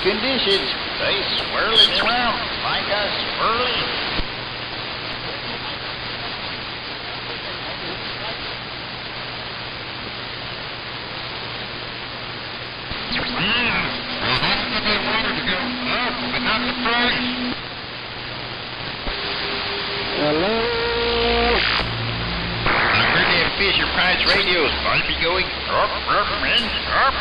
conditions. They swirling around like a swirling. Hello? I heard them Fisher Price radios might be going up, and up.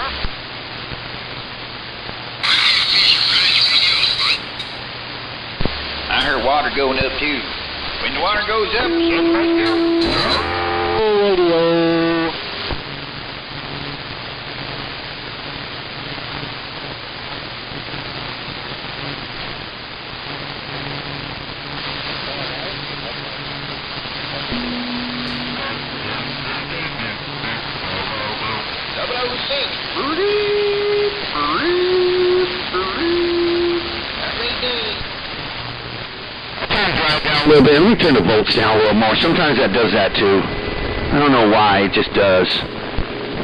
I heard water going up too. When the water goes up, somebody goes up. Radio. A little bit. Let me turn the volts down a little more. Sometimes that does that too. I don't know why. It just does.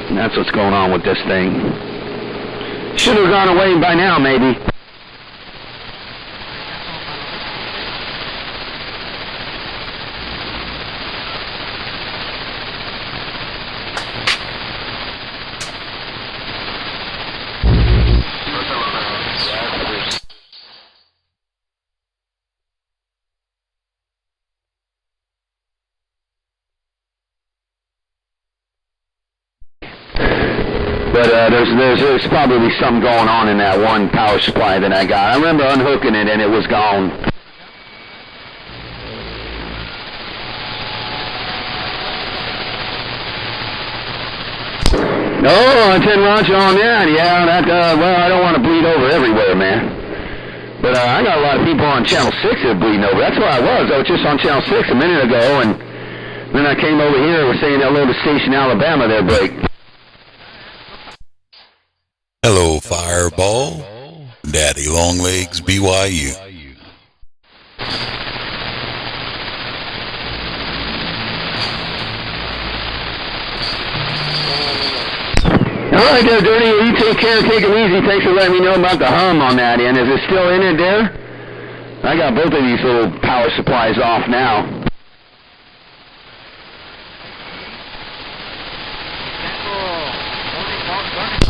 And that's what's going on with this thing. Should have gone away by now, maybe. But there's probably something going on in that one power supply that I got. I remember unhooking it and it was gone. Oh, 10 Roger on that. Yeah, that, well, I don't want to bleed over everywhere, man. But I got a lot of people on Channel 6 that are bleeding over. That's where I was. I was just on Channel 6 a minute ago, and then I came over here and was saying hello to Station Alabama there, break. Hello, Fireball. DaddyLongLegsBYU. All right there, Dirty. You take care. Take it easy. Thanks for letting me know about the hum on that end. Is it still in it there? I got both of these little power supplies off now.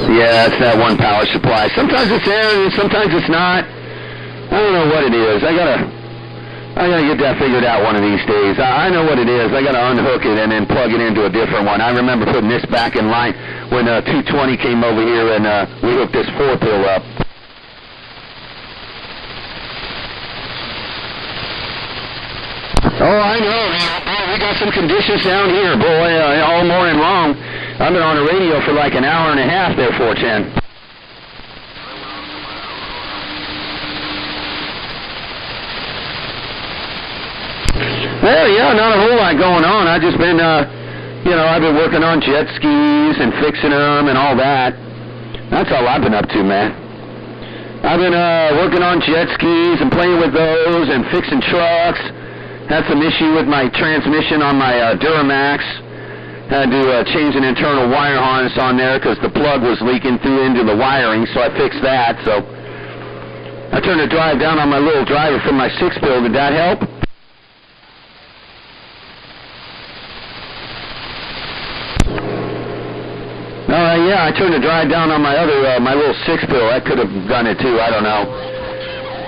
Yeah, it's that one power supply. Sometimes it's there and sometimes it's not. I don't know what it is. I gotta get that figured out one of these days. I know what it is. I gotta unhook it and then plug it into a different one. I remember putting this back in line when 220 came over here and we hooked this 4-pill up. Oh, I know. We got some conditions down here, boy, all morning long. I've been on the radio for like an hour and a half there, 410. Well, yeah, not a whole lot going on. I've just been, I've been working on jet skis and fixing them and all that. That's all I've been up to, man. I've been working on jet skis and playing with those and fixing trucks. Had some issue with my transmission on my Duramax. Had to change an internal wire harness on there because the plug was leaking through into the wiring, so I fixed that. So I turned the drive down on my little driver from my 6-pill. Did that help? Yeah, I turned the drive down on my other, my little 6-pill. That could have done it too. I don't know.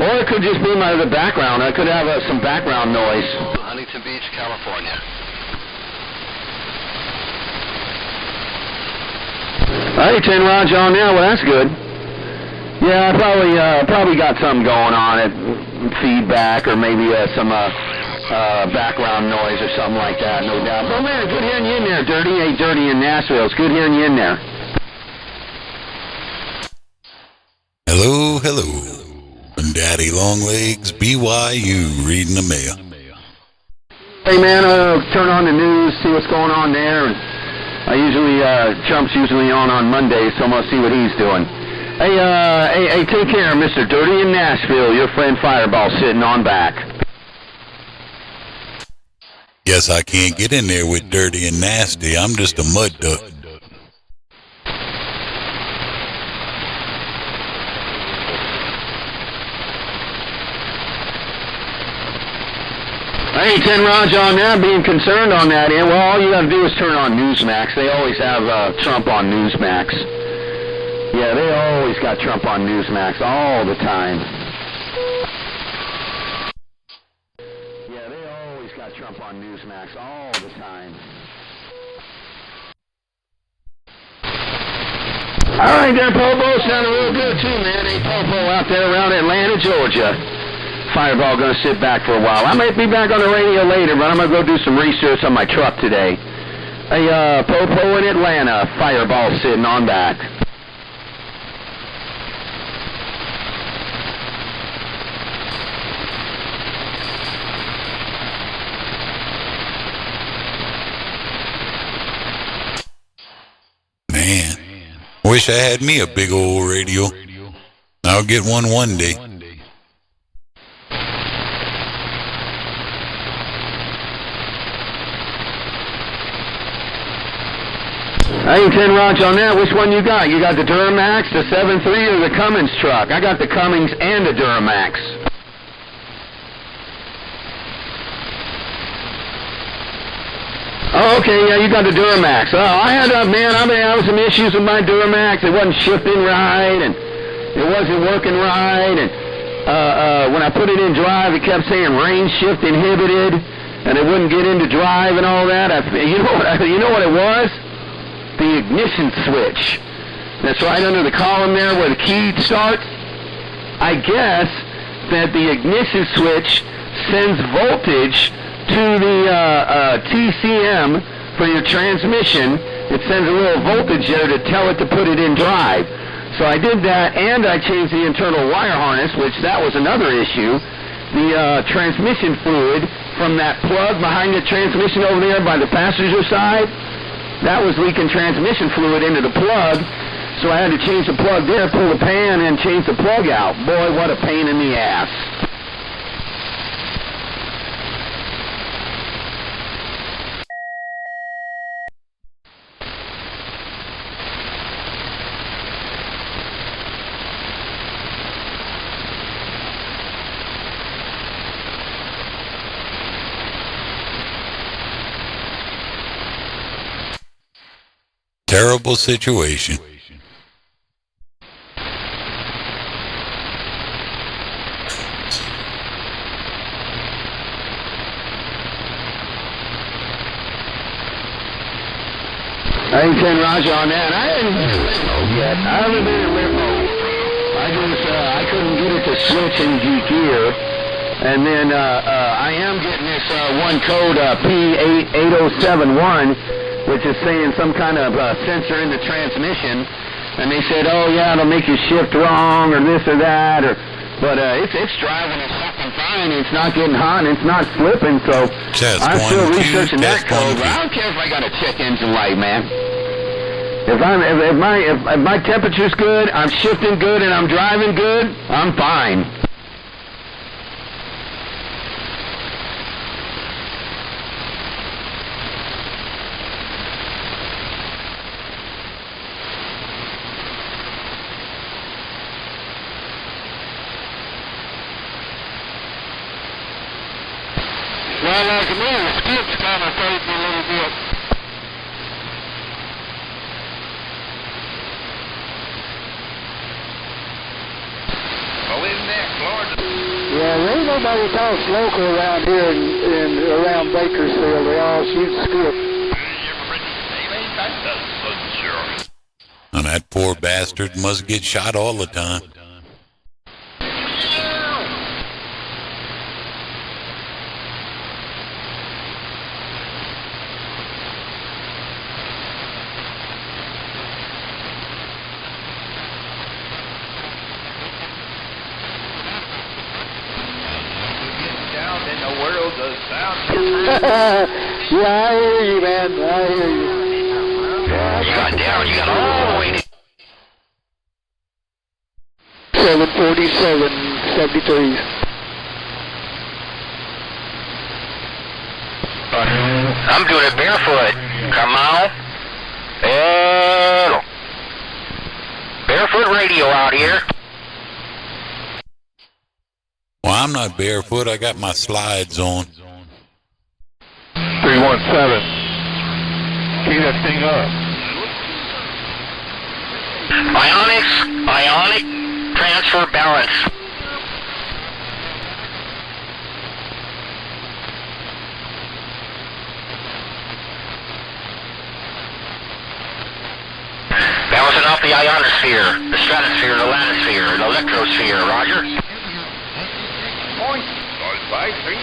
Or it could just be the background. I could have some background noise. Huntington Beach, California. Hey, 10 Roger on there. Well, that's good. Yeah, I probably got something going on. Feedback or maybe some background noise or something like that, no doubt. Oh, man, good hearing you in there, Dirty. Hey, Dirty in Nashville. It's good hearing you in there. Hello, hello. DaddyLongLegsBYU reading the mail. Hey, man, turn on the news, see what's going on there. And I usually, Trump's usually on Mondays, so I'm going to see what he's doing. Hey, take care, Mr. Dirty in Nashville. Your friend Fireball sitting on back. Guess I can't get in there with Dirty and Nasty. I'm just a mud duck. Hey, 10 Raj on that, being concerned on that end. Well, all you got to do is turn on Newsmax. They always have Trump on Newsmax. Yeah, they always got Trump on Newsmax all the time. Yeah, they always got Trump on Newsmax all the time. All right, there, Popo. Sounding real good, too, man. Hey, Popo out there around Atlanta, Georgia. Fireball going to sit back for a while. I might be back on the radio later, but I'm going to go do some research on my truck today. Hey, Popo in Atlanta. Fireball sitting on back. Man, wish I had me a big old radio. I'll get one day. I ain't 10 Raj on that. Which one you got? You got the Duramax, the 7.3, or the Cummins truck? I got the Cummins and the Duramax. Oh, okay, yeah, you got the Duramax. Oh, I had some issues with my Duramax. It wasn't shifting right, and it wasn't working right, and when I put it in drive, it kept saying range shift inhibited, and it wouldn't get into drive and all that. You know what it was? The ignition switch. That's right under the column there where the key starts. I guess that the ignition switch sends voltage to the TCM for your transmission. It sends a little voltage there to tell it to put it in drive. So I did that, and I changed the internal wire harness, which that was another issue. The transmission fluid from that plug behind the transmission over there by the passenger side, that was leaking transmission fluid into the plug, so I had to change the plug there, pull the pan, and change the plug out. Boy, what a pain in the ass. Terrible situation. I ain't 10 Roger on that. I haven't been in Limbo yet. I haven't been in Limbo. I couldn't get it to switch in gear. And then I am getting this one code P8071, which is saying some kind of sensor in the transmission. And they said, oh yeah, it'll make you shift wrong or this or that. But it's driving and sucking fine. It's not getting hot and it's not slipping. So I'm still researching that code. But I don't care if I got a check engine light, man. If my temperature's good, I'm shifting good, and I'm driving good, I'm fine. Well, like me, the skids kind of saved me a little bit. Oh, isn't that Florida? Yeah, there ain't nobody talks local around here and around Bakersfield. They all shoot skip. And that poor bastard must get shot all the time. Yeah, I hear you, man. I hear you. You got down, you got all the way down. 747, 73. I'm doing it barefoot. Come on. Hello. Barefoot radio out here. Well, I'm not barefoot. I got my slides on. 317. Keep that thing up. Ionic transfer balance. Bouncing off the ionosphere, the stratosphere, the lanosphere, the electrosphere, roger. Point. Start by 3.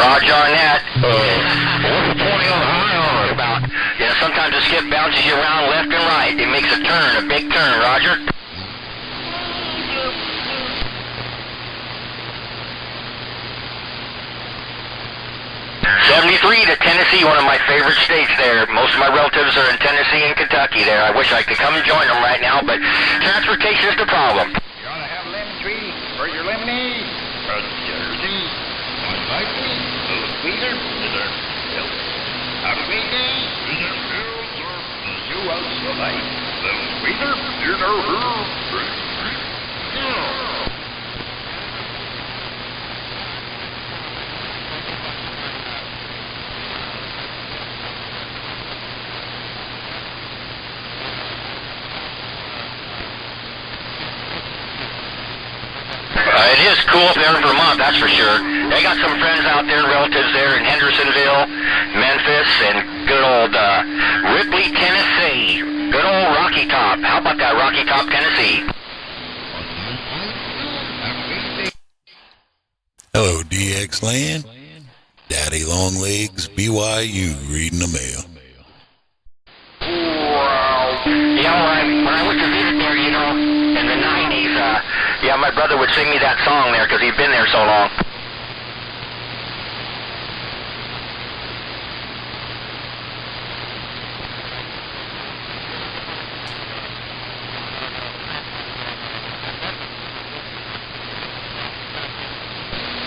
Roger on that. What's the point on the ion? About, sometimes the skip bounces you around left and right. It makes a turn, a big turn, roger. '73 to Tennessee, one of my favorite states there. Most of my relatives are in Tennessee and Kentucky there. I wish I could come and join them right now, but transportation is the problem. You ought to have a lemon tree for your lemonade. Jersey. One by 3. Little squeezer. Happy weekday. You out so light. Little squeezer. You know who. It is cool up there in Vermont, that's for sure. They got some friends out there, relatives there in Hendersonville, Memphis, and good old Ripley, Tennessee. Good old Rocky Top. How about that, Rocky Top, Tennessee? Hello, DX Land. Daddy LongLegsBYU reading the mail. Yeah, when I went to visit there, in the 90s, my brother would sing me that song there because he'd been there so long.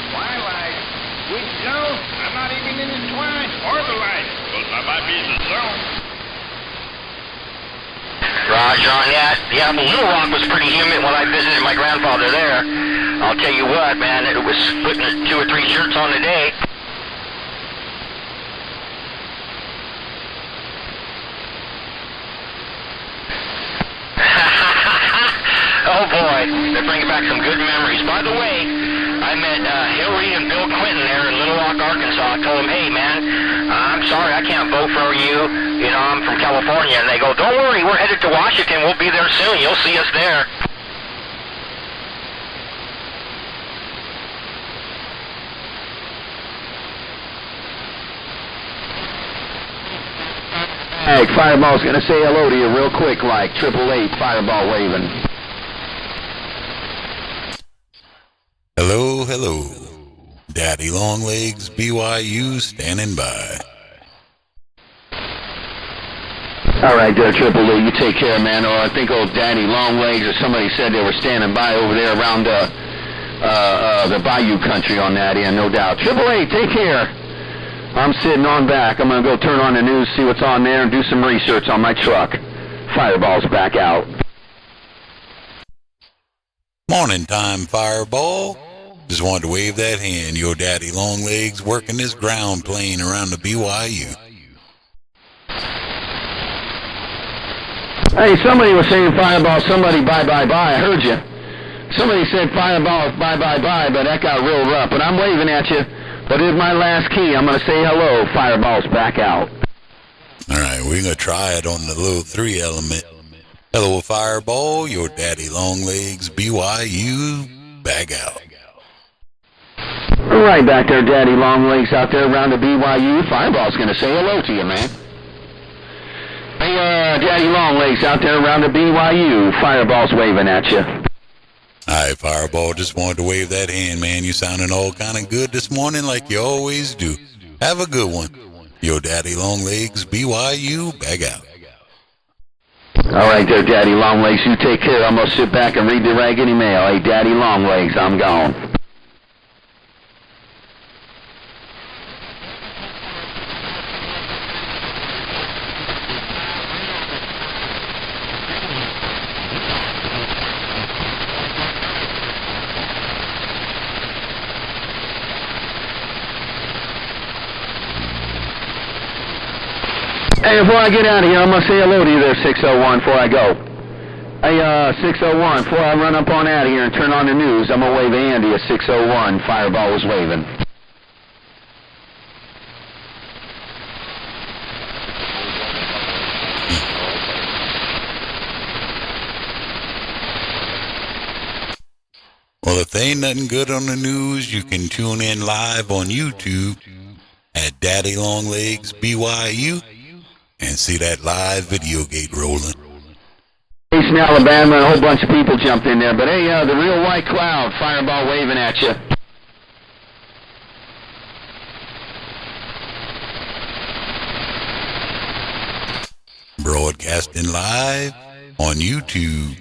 Twilight. Which zone? I'm not even in the twine or the light. Well, I might be in the zone. Roger on that. Yeah, Little Rock was pretty humid when I visited my grandfather there. I'll tell you what, man, it was putting 2 or 3 shirts on a day. Oh boy, they're bringing back some good memories. By the way, I met Hillary and Bill Clinton there in Little Rock, Arkansas. I told them, hey man, I'm sorry I can't vote for you. I'm from California. And they go, don't worry, we're headed to Washington. We'll be there soon. You'll see us there. Hey, Fireball's going to say hello to you real quick, like 888 Fireball waving. Hello, hello. Daddy LongLegsBYU standing by. All right, there, 888, you take care, man. Or I think old Daddy Longlegs or somebody said they were standing by over there around the Bayou country on that end, no doubt. 888, take care. I'm sitting on back. I'm going to go turn on the news, see what's on there, and do some research on my truck. Fireball's back out. Morning time, Fireball. Just wanted to wave that hand. Your Daddy Longlegs working this ground plane around the BYU. Hey, somebody was saying Fireball, somebody bye, bye, bye. I heard you. Somebody said Fireball, bye, bye, bye, but that got real rough. But I'm waving at you. But it's my last key. I'm going to say hello. Fireball's back out. All right, we're going to try it on the little 3 element. Hello, Fireball. Your Daddy LongLegsBYU back out. All right, back there, Daddy Longlegs out there around the BYU. Fireball's going to say hello to you, man. Hey, Daddy Longlegs out there around the BYU. Fireball's waving at you. Hi, Fireball. Just wanted to wave that hand, man. You sounding all kind of good this morning like you always do. Have a good one. Your Daddy LongLegsBYU back out. All right there, Daddy Longlegs. You take care. I'm going to sit back and read the raggedy mail. Hey, Daddy Longlegs, I'm gone. Hey, before I get out of here, I'm going to say hello to you there, 601, before I go. Hey, 601, before I run up on out of here and turn on the news, I'm going to wave Andy at 601. Fireball was waving. Well, if there ain't nothing good on the news, you can tune in live on YouTube at DaddyLongLegsBYU and see that live video gate rolling. In Alabama, and a whole bunch of people jumped in there. But hey, the real white cloud, Fireball waving at you. Broadcasting live on YouTube.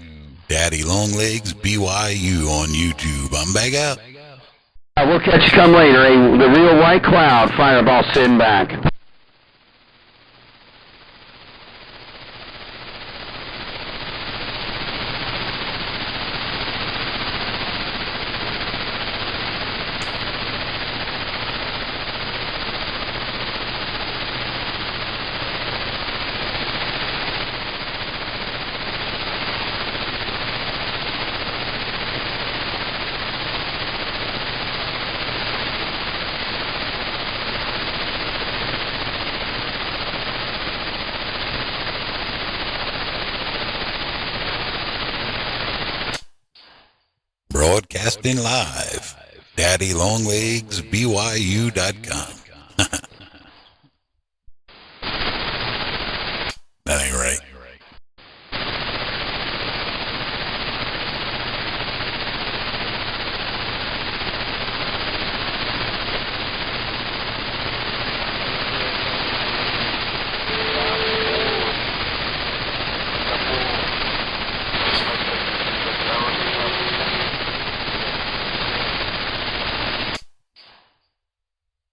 DaddyLongLegsBYU on YouTube. I'm back out. We'll catch you come later. Hey, the real white cloud, Fireball sitting back. Broadcasting live, DaddyLonglegsBYU.com. That ain't right.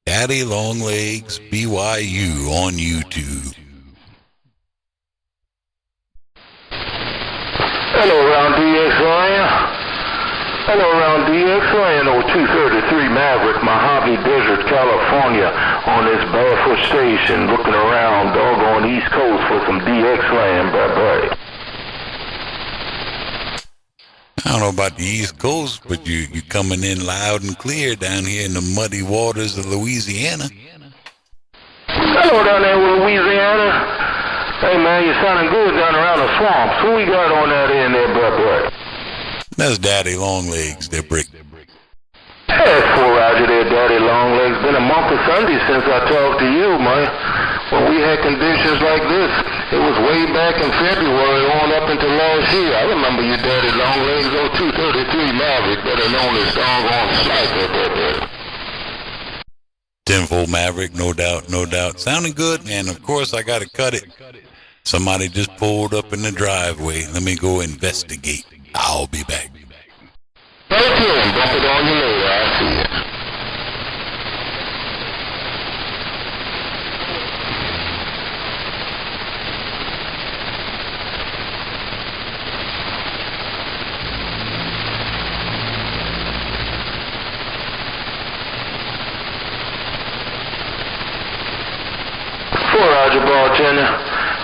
DaddyLonglegsBYU on YouTube. Hello, Round DXLN. Hello, Round DXLN 0233 Maverick, Mojave Desert, California, on this barefoot station, looking around, doggone East Coast for some DXLN. Bye-bye. I don't know about the East Coast, but you coming in loud and clear down here in the muddy waters of Louisiana. Hello down there with Louisiana. Hey, man, you sounding good down around the swamps. Who we got on that end there, bye-bye? That's Daddy Longlegs, they're brick. Hey, for Roger there, Daddy Longlegs. Been a month of Sundays since I talked to you, man. When we had conditions like this, it was way back in February on up into last year. I remember you, Daddy Longlegs, 0233 Maverick, better known as doggone Sniper. Tenfold Maverick, no doubt, no doubt. Sounding good, and of course I gotta cut it. Somebody just pulled up in the driveway. Let me go investigate. I'll be back. Thank you, and bump it on you later. I see you. Roger, bartender.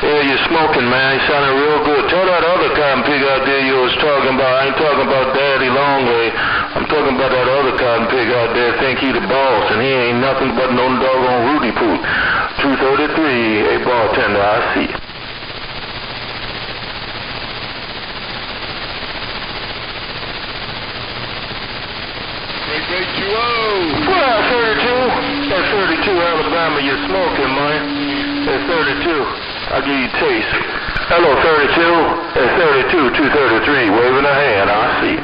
Yeah, you're smoking, man. You sounding real good. Tell that other cotton pig out there you was talking about. I ain't talking about Daddy Longlegs. I'm talking about that other cotton pig out there think he the boss, and he ain't nothing but no doggone Rudy Poot. 233, hey, bartender, I see you. Well, 32. That's 32, Alabama, you're smoking, man. That's 32. I'll give you a taste. Hello, 32. That's 32, 233. Waving a hand. I see.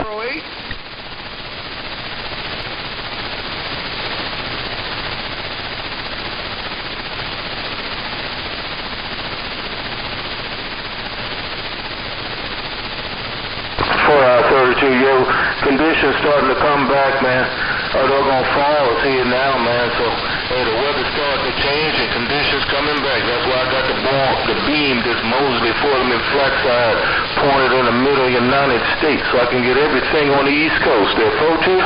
Yo, conditions starting to come back, man. They're gonna fall here now, man. So, hey, the weather's starting to change and conditions coming back. That's why I got the beam, this Mosley Fulham Flagside, pointed in the middle of the United States, so I can get everything on the East Coast. There, folks, here.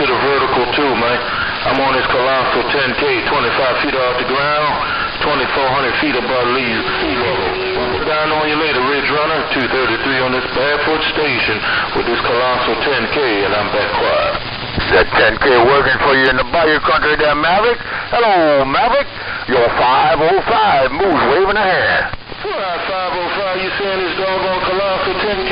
to the vertical too, man. I'm on this colossal 10K, 25 feet off the ground, 2,400 feet above sea level. Down on you later, Ridge Runner, 233 on this Barefoot station with this colossal 10K, and I'm back quiet. That 10K working for you in the bayou country there, Maverick? Hello, Maverick. Your 505 moves waving a hand. 505, you saying this doggone colossal 10K?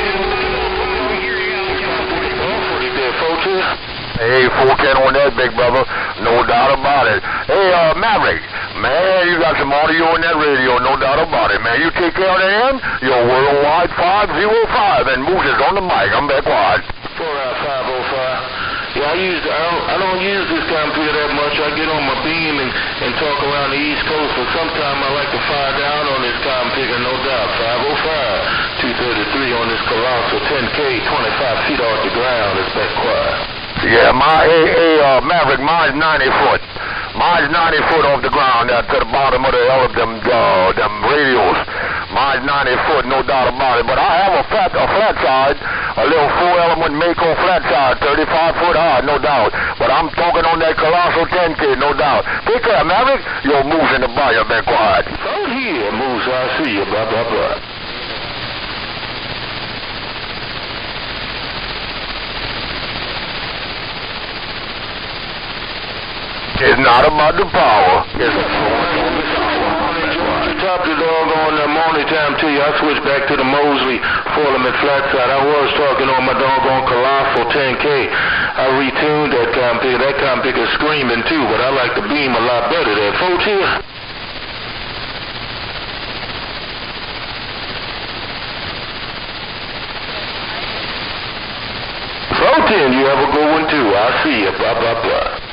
Hey, 410 on that, big brother. No doubt about it. Hey, Maverick, man, you got some audio on that radio, no doubt about it, man. You take care of that end, you're worldwide 505, and Moose is on the mic. I'm back wide. 505. Yeah, I don't use this computer that much. I get on my beam and talk around the East Coast, but sometimes I like to fire down on this computer, no doubt. 505, 233 on this colossal 10K, 25 feet off the ground. It's back quiet. Yeah, Maverick, mine's 90 foot. Mine's 90 foot off the ground to the bottom of them radios. Mine's 90 foot, no doubt about it. But I have a flat side, a little 4-element Mako flat side, 35 foot high, no doubt. But I'm talking on that colossal 10K, no doubt. Take care, Maverick. You're Moose in the bayou, been quiet. Out here, Moose, I see you, blah, blah, blah. It's not about the power. It's top the doggone morning time to you. I switched back to the Mosley Foreman flat side. I was talking on my doggone colossal 10K. I retuned that computer. That computer's screaming too, but I like the beam a lot better there. Folks here. Protein, you have a good one too. I see you. Blah, blah, blah.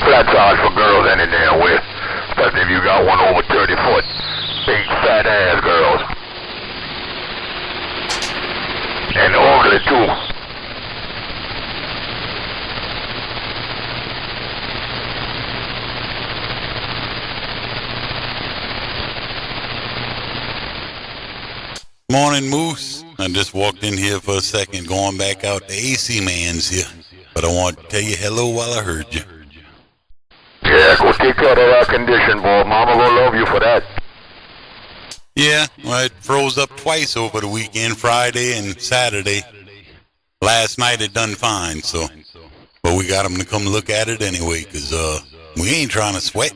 Flat size for girls any damn way, especially if you got one over 30 foot. Big fat ass girls. And ugly too. Morning, Moose. I just walked in here for a second, going back out. The AC man's here. But I want to tell you hello while I heard you. Yeah, go take care of that condition, boy. Mama gonna love you for that. Yeah, well, it froze up twice over the weekend, Friday and Saturday. Last night it done fine, so. But we got them to come look at it anyway, because we ain't trying to sweat.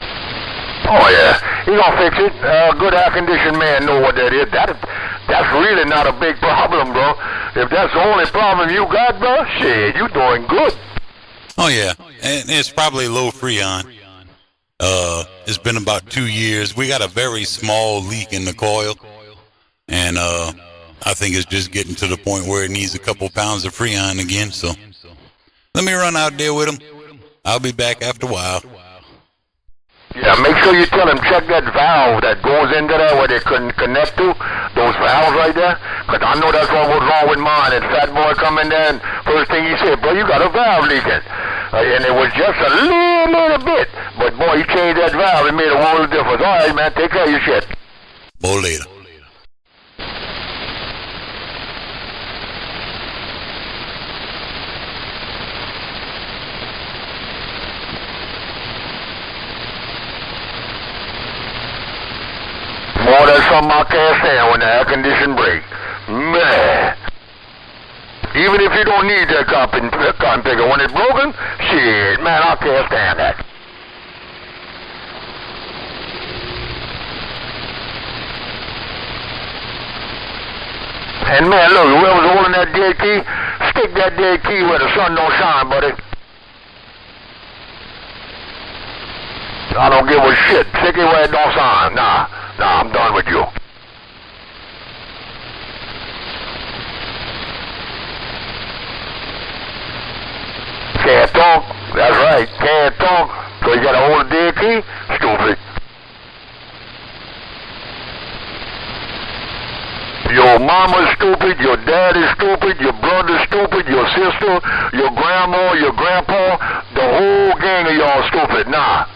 Oh, yeah. He gonna fix it. Good air-conditioned man know what that is. That's really not a big problem, bro. If that's the only problem you got, bro, shit, you doing good. Oh, yeah. And it's probably low freon. It's been about 2 years. We got a very small leak in the coil. And I think it's just getting to the point where it needs a couple pounds of freon again. So let me run out there with him. I'll be back after a while. Yeah, make sure you tell him check that valve that goes into there where they couldn't connect to, those valves right there. Because I know that's what was wrong with mine. And Fat Boy come in there and first thing he said, bro, you got a valve leaking. And it was just a little bit. But boy, you changed that valve, it made a world of difference. All right, man, take care of your shit. More later. Boy, that's something I can't stand when the air condition break. Man. Even if you don't need that cotton picker, when it's broken, shit, man, I can't stand that. And man, look, whoever's holding that dead key, stick that dead key where the sun don't shine, buddy. I don't give a shit. Stick it where it don't shine. Nah, I'm done with you. Can't talk. That's right. Can't talk. So you gotta hold the dead key? Stupid. Your mama's stupid, your dad is stupid, your brother's stupid, your sister, your grandma, your grandpa, the whole gang of y'all stupid. Nah.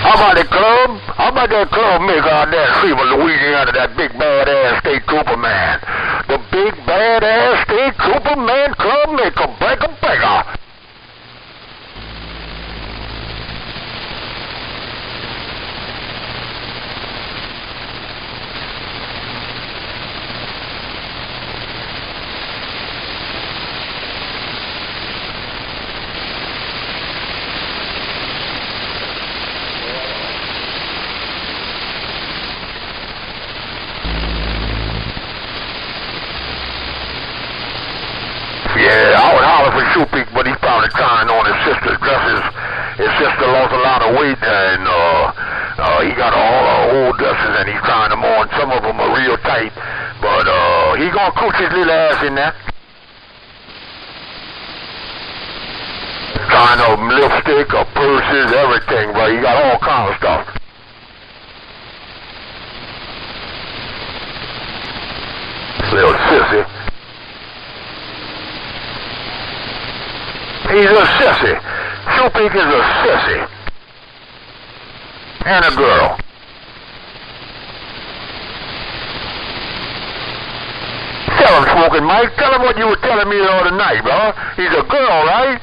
How about the club? How about that club maker out there in Freeman, Louisiana, that big badass state trooper man? The big badass state trooper man club maker, breaker. Yeah, I would holler for Shoopik, but he's probably trying on his sister's dresses. His sister lost a lot of weight, and he got all her old dresses, and he's trying them on. Some of them are real tight, but he gonna cooch his little ass in there. Trying on lipstick, or purses, everything, bro. He got all kinds of stuff. Little sissy. He's a sissy. Shoopik is a sissy. And a girl. Tell him, Smoking Mike. Tell him what you were telling me the other night, bro. He's a girl, right?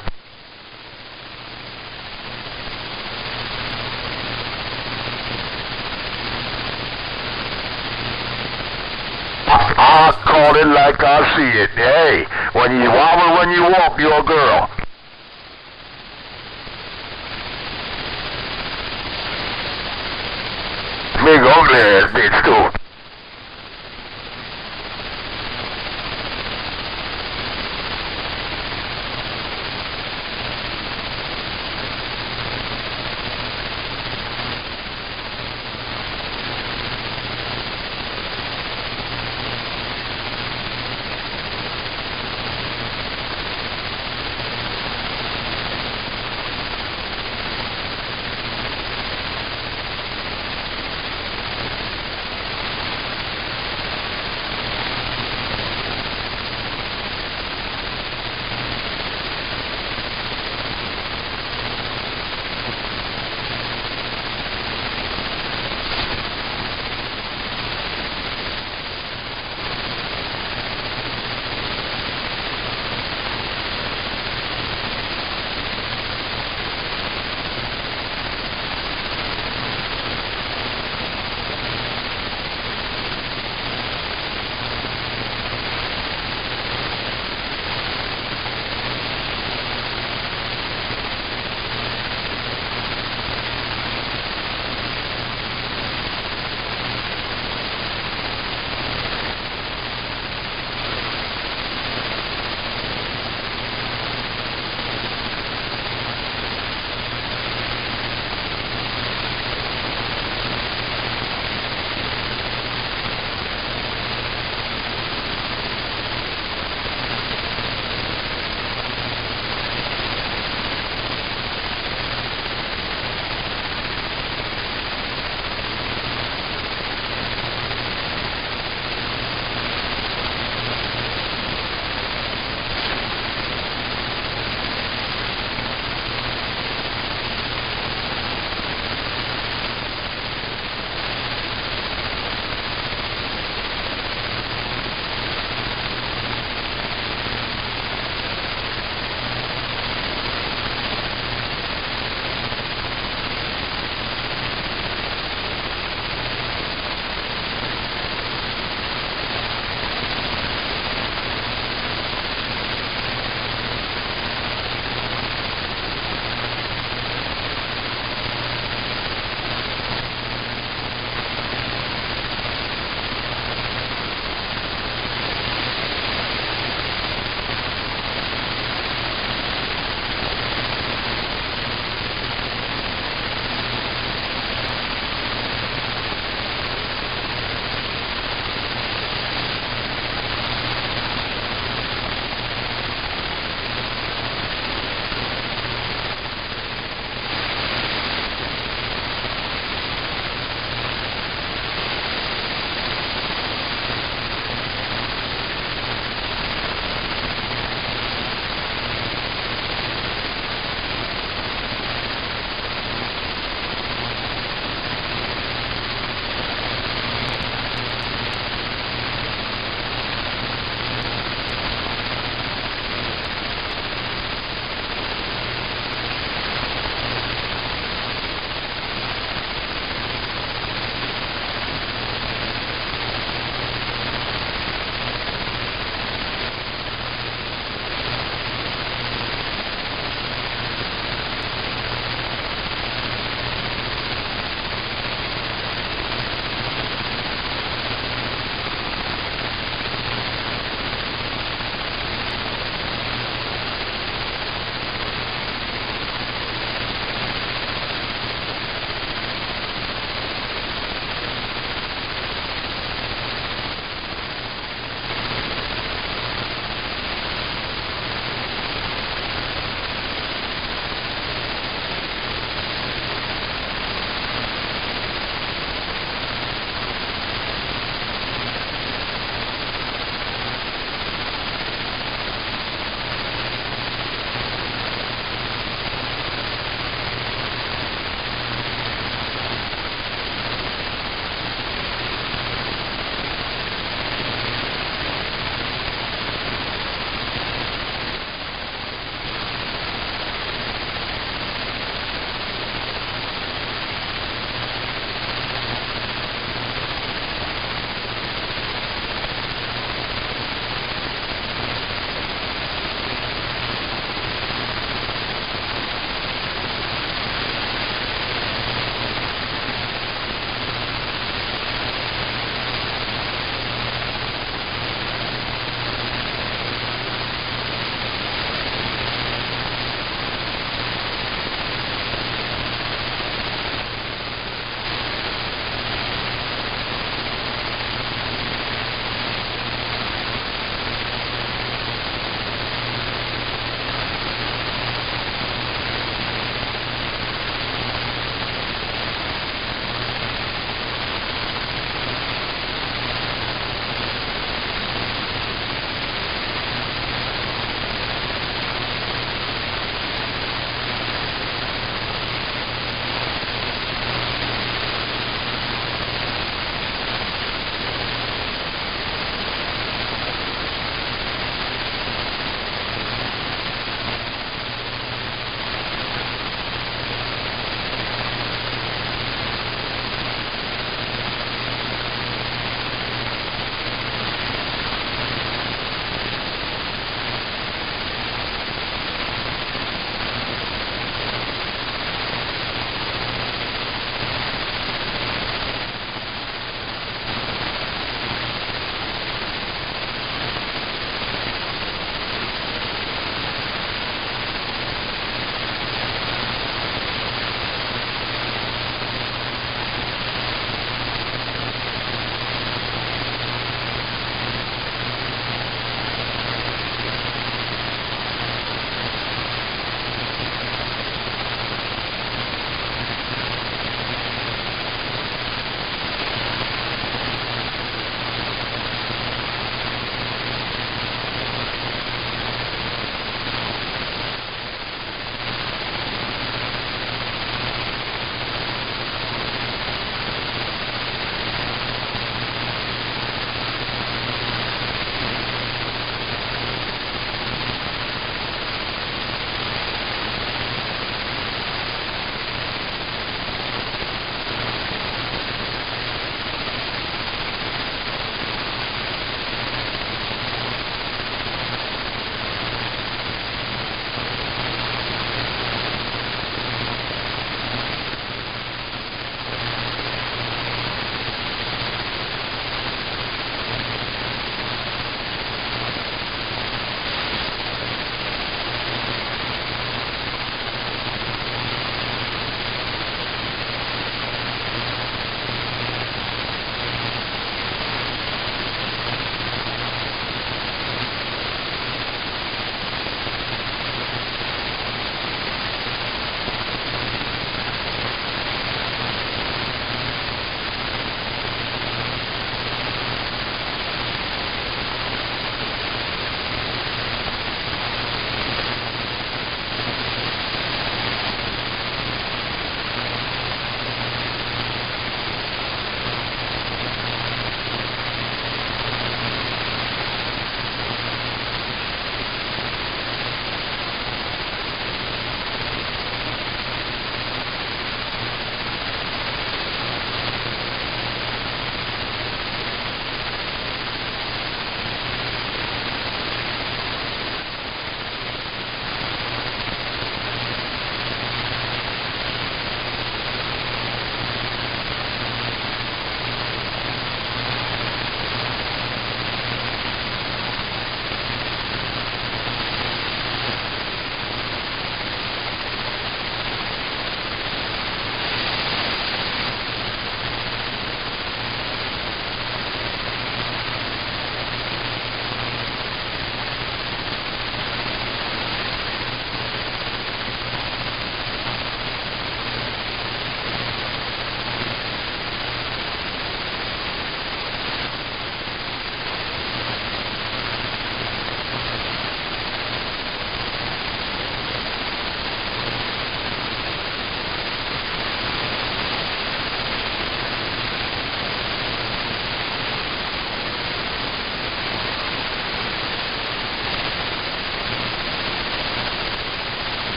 I call it like I see it. Hey, when you wobble, when you walk, you're a girl. Big ugly ass bitch too.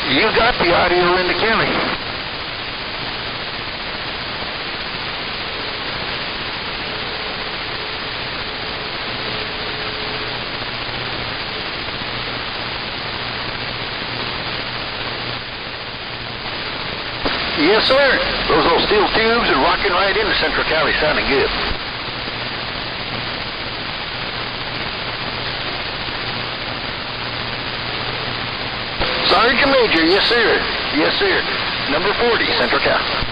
You got the audio in the county. Yes, sir. Those old steel tubes are rocking right into Central Cali, sounding good. Sergeant Major, yes, sir. Yes, sir. Number 40, Central Cali.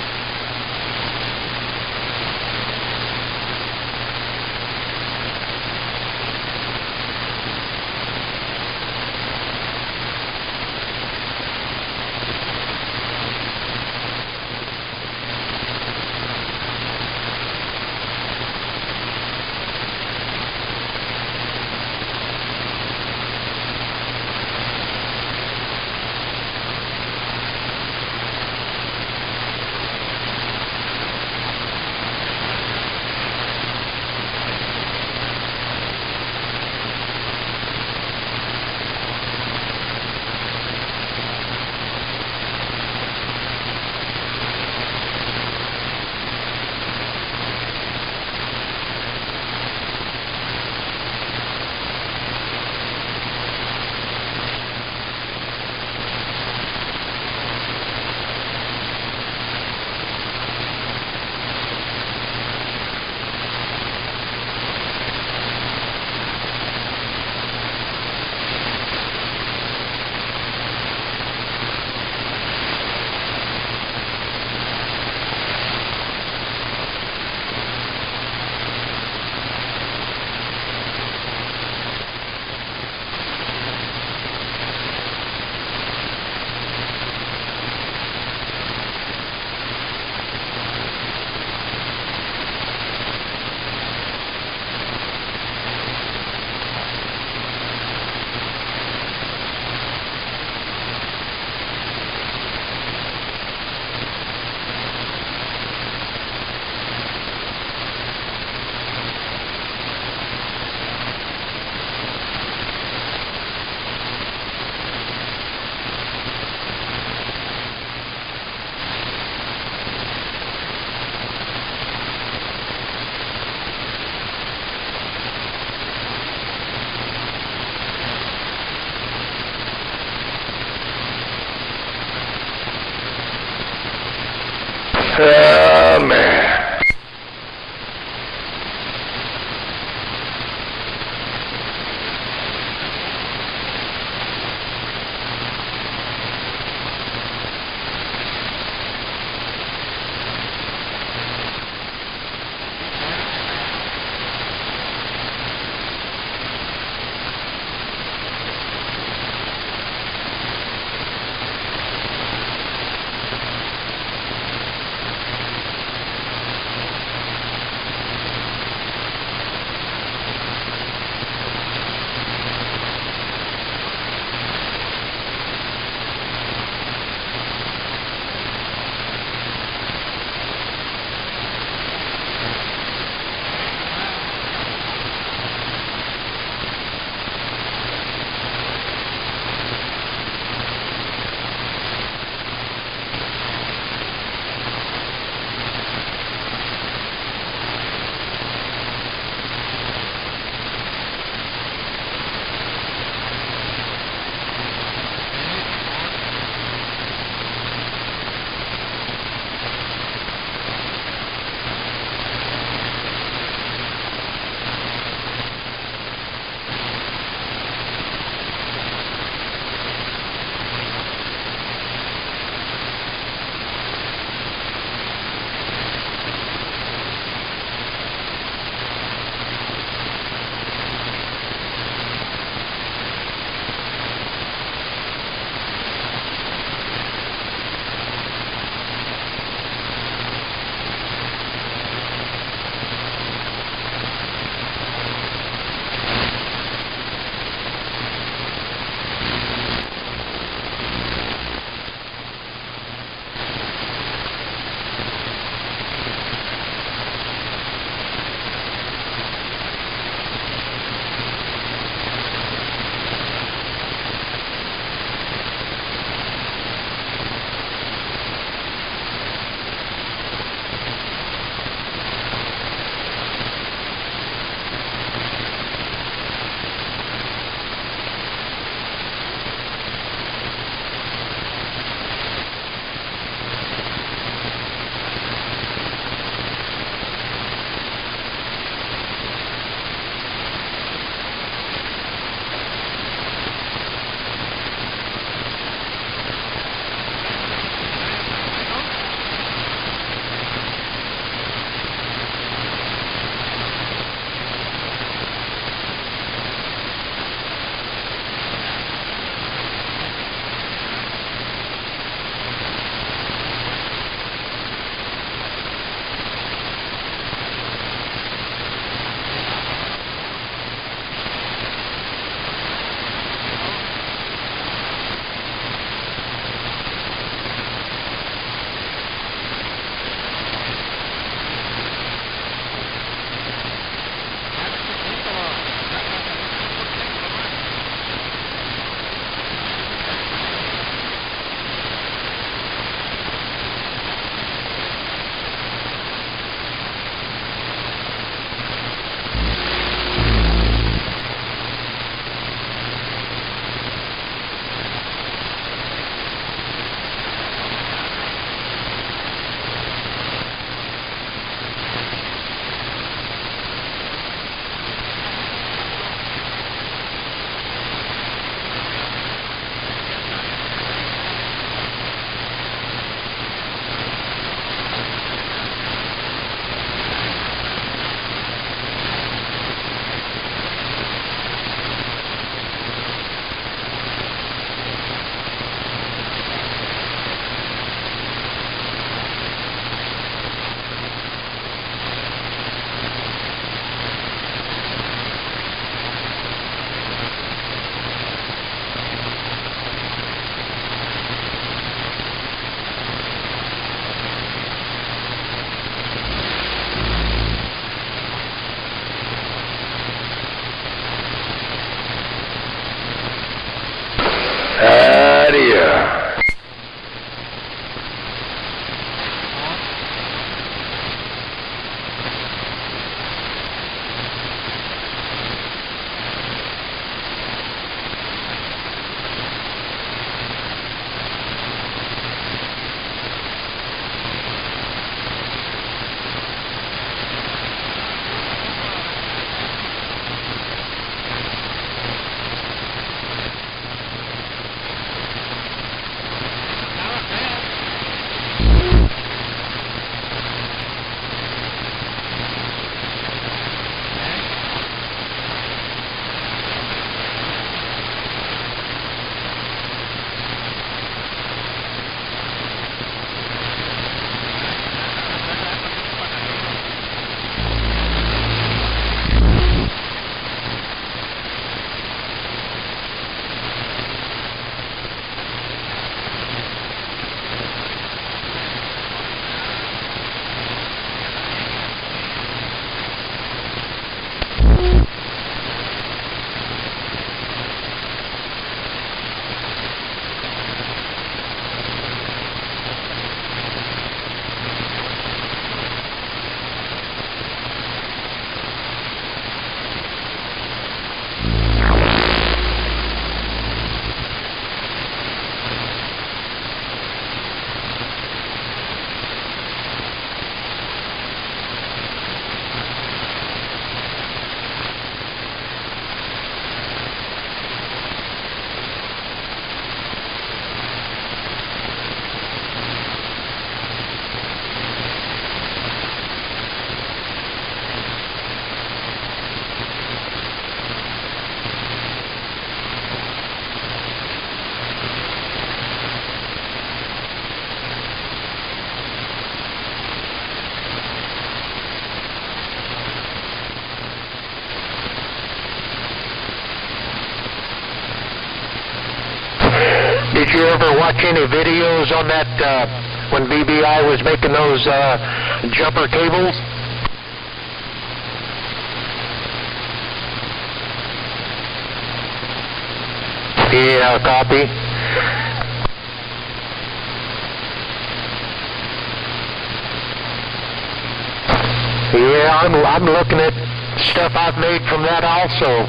Man. watch any videos on that when BBI was making those jumper cables? Yeah, copy. Yeah, I'm looking at stuff I've made from that also.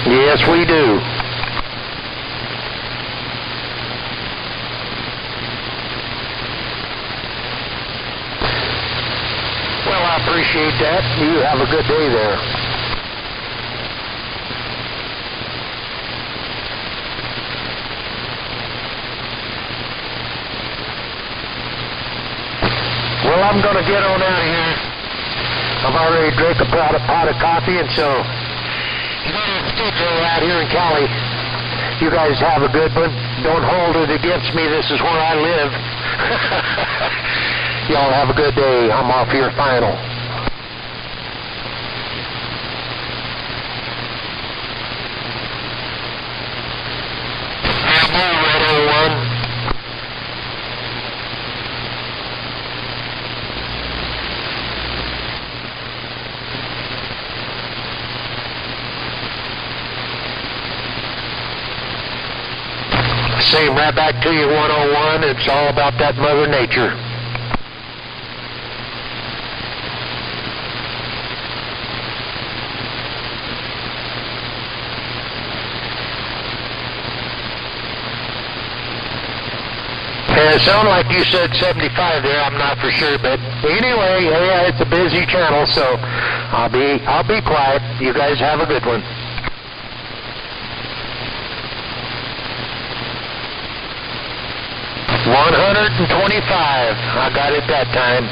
Yes, we do. Well, I appreciate that. You have a good day there. Well, I'm going to get on out of here. I've already drank a pot of coffee, and so you better schedule out here in Cali. You guys have a good one. Don't hold it against me. This is where I live. Y'all have a good day. I'm off here final. Same right back to you 101. It's all about that Mother Nature. It sounded like you said 75 there. I'm not for sure, but anyway, yeah, it's a busy channel, so I'll be quiet. You guys have a good one. 125. I got it that time.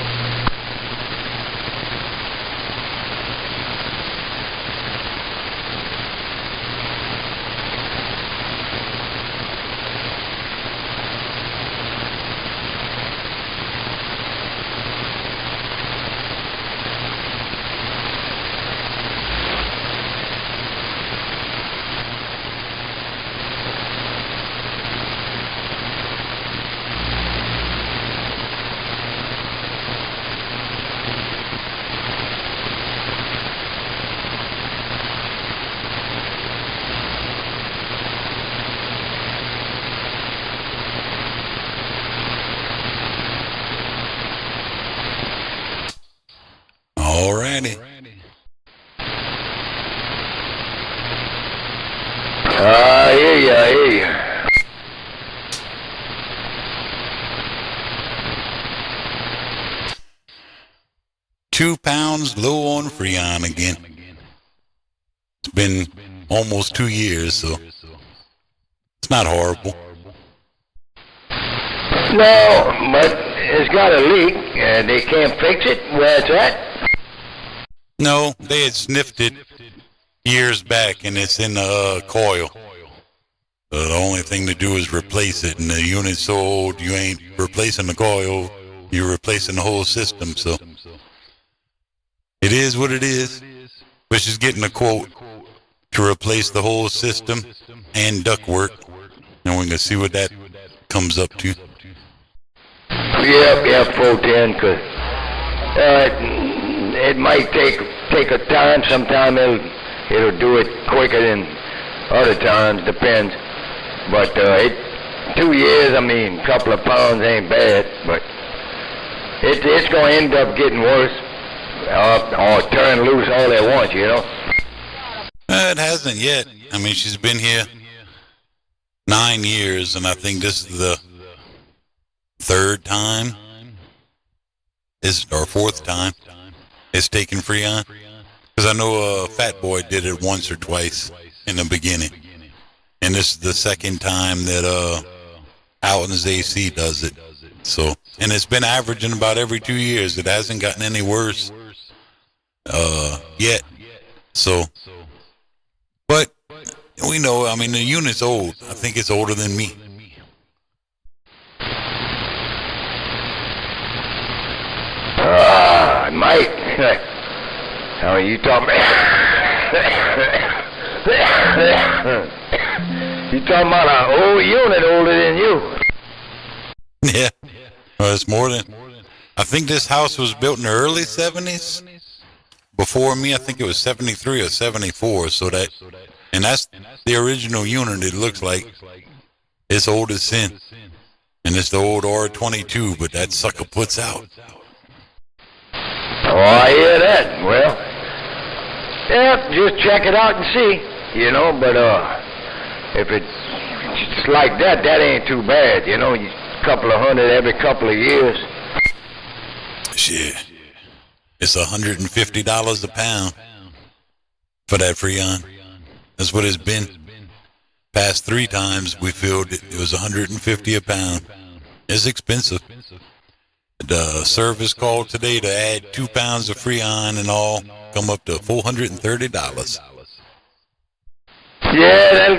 Alrighty. I hear you. 2 pounds low on Freon again. It's been almost 2 years, so it's not horrible. No, but it's got a leak, and they can't fix it. Where it's at? No, they had sniffed it years back, and it's in the coil. So the only thing to do is replace it, and the unit's so old, you ain't replacing the coil, you're replacing the whole system, so it is what it is. But she's getting a quote to replace the whole system and ductwork, and we're going to see what that comes up to. Yep, 410, because it might take a time. Sometime it'll do it quicker than other times, depends. But 2 years, I mean, a couple of pounds ain't bad, but it's going to end up getting worse or turn loose all at once, you know? It hasn't yet. I mean, she's been here 9 years, and I think this is the third time, or fourth time, it's taken Freon. Because I know Fat Boy did it once or twice in the beginning. And this is the second time that Alton's AC does it. So, and it's been averaging about every 2 years. It hasn't gotten any worse yet. So, but we know, I mean, the unit's old. I think it's older than me. Mike. How are you talking? You talking about an old unit older than you? Yeah. Well, it's more than. I think this house was built in the early 70s. Before me, I think it was 73 or 74. So that, and that's the original unit. It looks like it's old as sin, and it's the old R22. But that sucker puts out. Oh, I hear that. Well, yeah, just check it out and see, you know. But if it's like that, that ain't too bad, you know. A couple of hundred every couple of years. Shit, it's $150 a pound for that Freon. That's what it's been. Past 3 times we filled it. It was $150 a pound. It's expensive. The service called today to add 2 pounds of Freon and all, come up to $430. Yeah,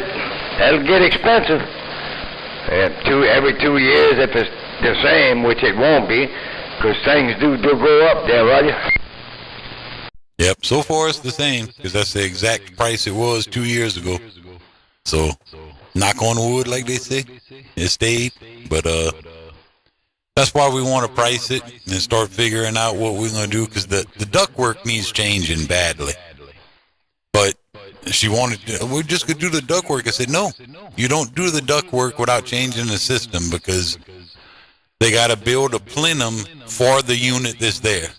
that'll get expensive. And every 2 years, if it's the same, which it won't be, because things do go up there, Roger. Yep, so far it's the same, because that's the exact price it was 2 years ago. So, knock on wood, like they say, it stayed. But that's why we want to price it and start figuring out what we're going to do, because the ductwork needs changing badly. But she wanted to, we're just going to do the ductwork. I said, no, you don't do the ductwork without changing the system, because they got to build a plenum for the unit that's there.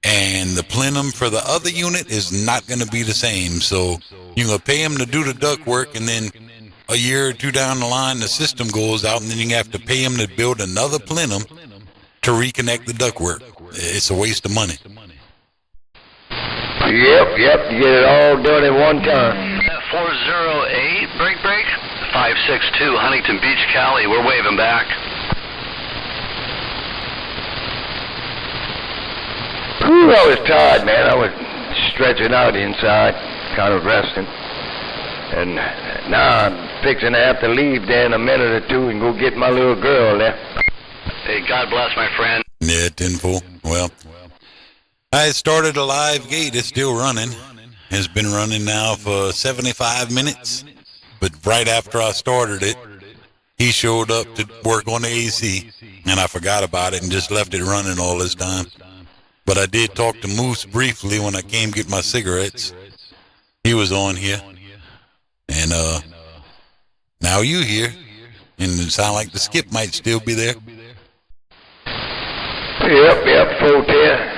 And the plenum for the other unit is not going to be the same. So you're going to pay them to do the ductwork, and then a year or 2 down the line, the system goes out, and then you have to pay them to build another plenum to reconnect the ductwork. It's a waste of money. Yep, you get it all done at one time. 408, break, 562 Huntington Beach, Cali. We're waving back. Whew, I was tired, man. I was stretching out inside, kind of resting. And now I'm fixing to have to leave there in a minute or 2 and go get my little girl there. Hey, God bless, my friend. Yeah, 10-4. Well, I started a live gate. It's still running. It's been running now for 75 minutes. But right after I started it, he showed up to work on the AC, and I forgot about it and just left it running all this time. But I did talk to Moose briefly when I came get my cigarettes. He was on here. And now you here. And it sounds like the skip might still be there. Yep, 410.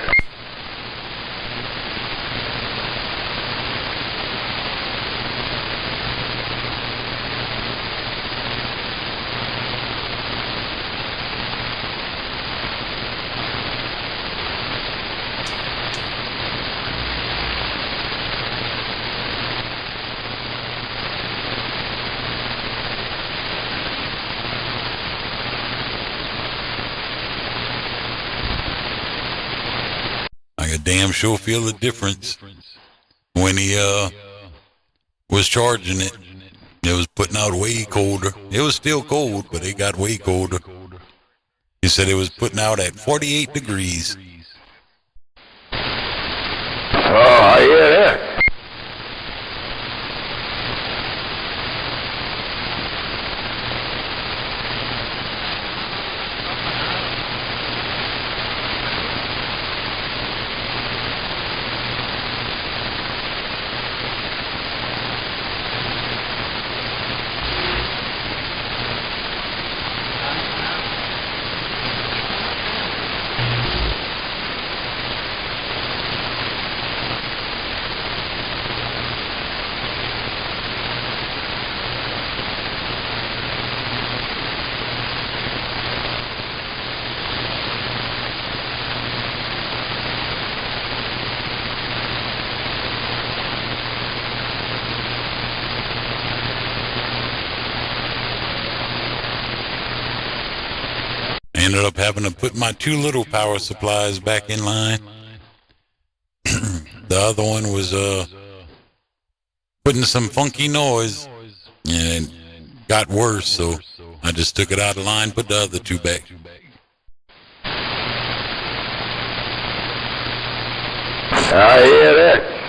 I damn sure feel the difference when he was charging it. It was putting out way colder. It was still cold, but it got way colder. He said it was putting out at 48 degrees. Oh, I hear that. Ended up having to put my 2 little power supplies back in line. The other one was putting some funky noise, and it got worse, so I just took it out of line, put the other 2 back. I hear that.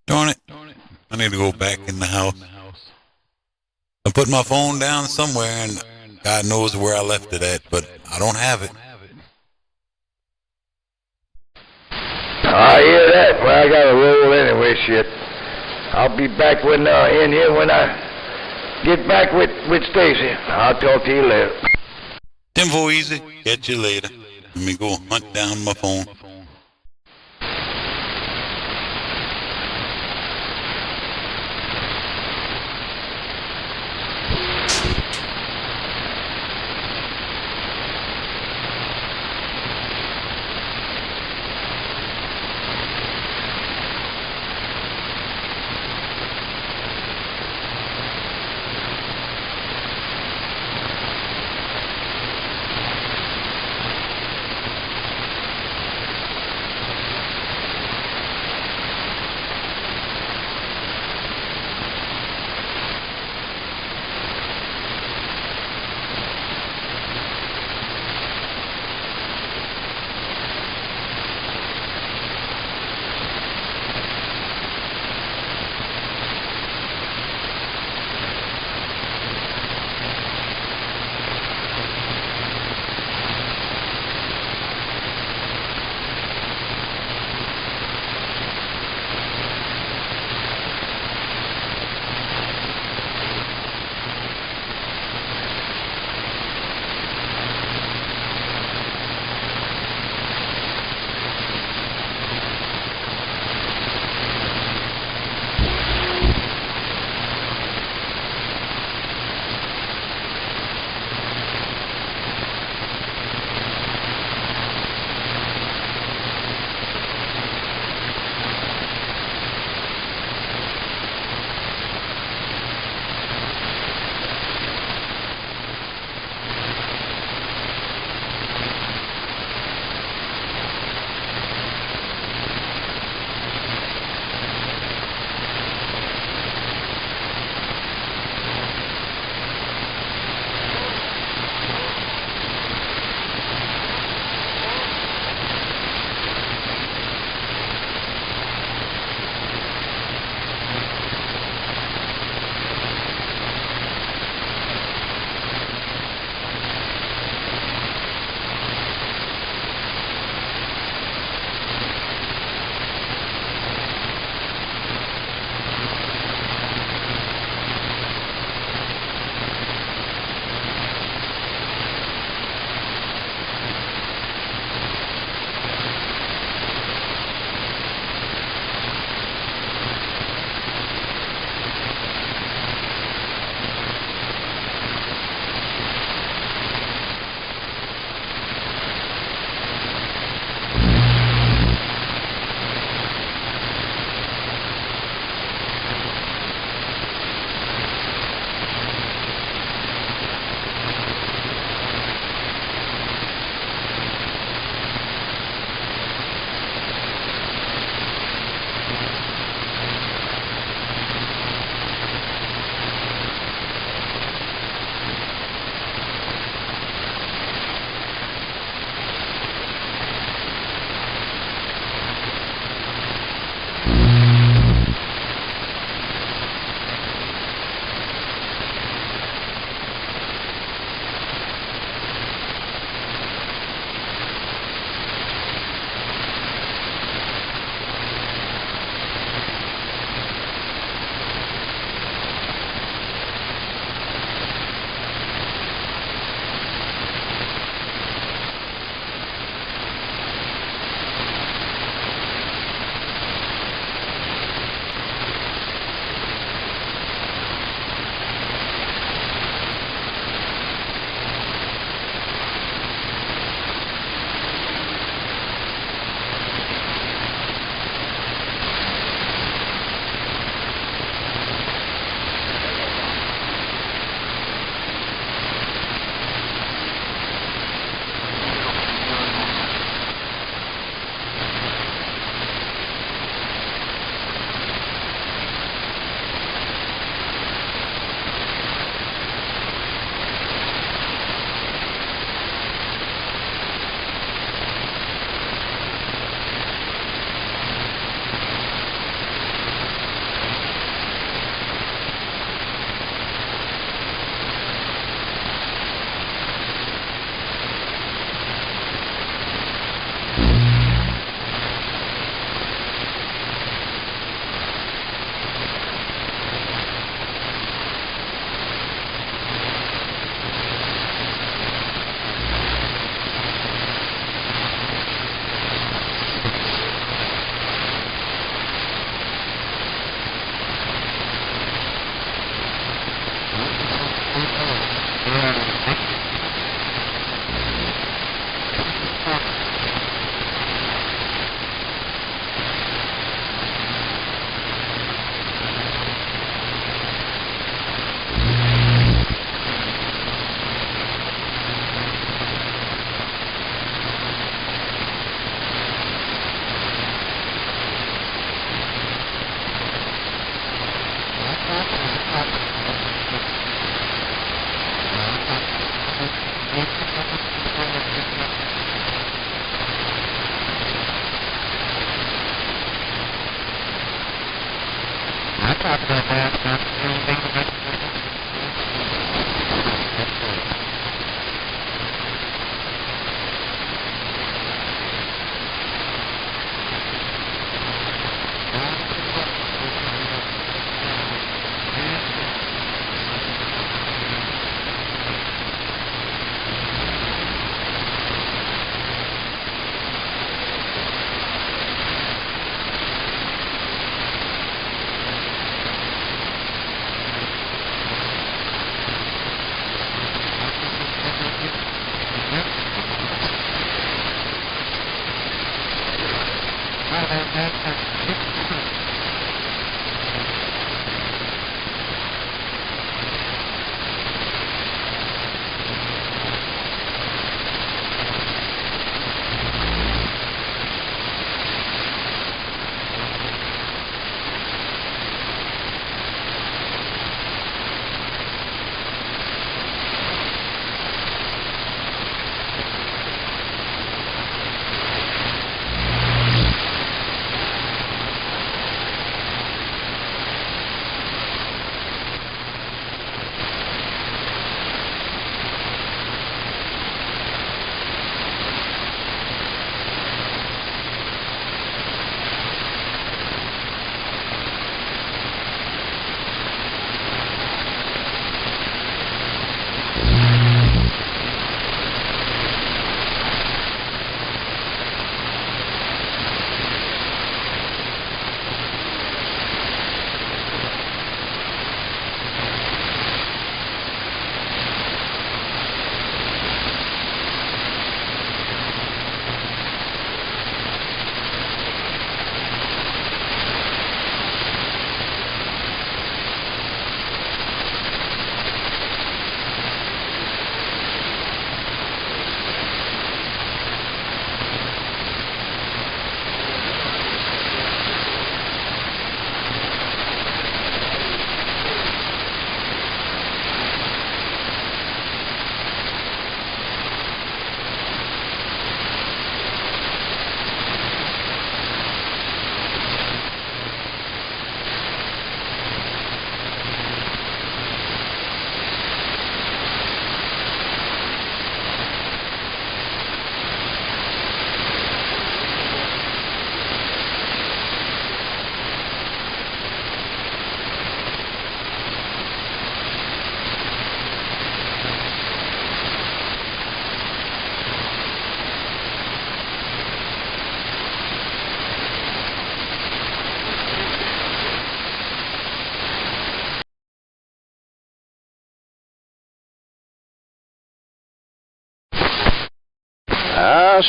Darn it. I need to go back in the house. I put my phone down somewhere, and God knows where I left it at, but I don't have it. I hear that. Well, I gotta roll anyway, shit. I'll be back when in here when I get back with Stacy. I'll talk to you later. Info easy. Catch you later. Let me go hunt down my phone.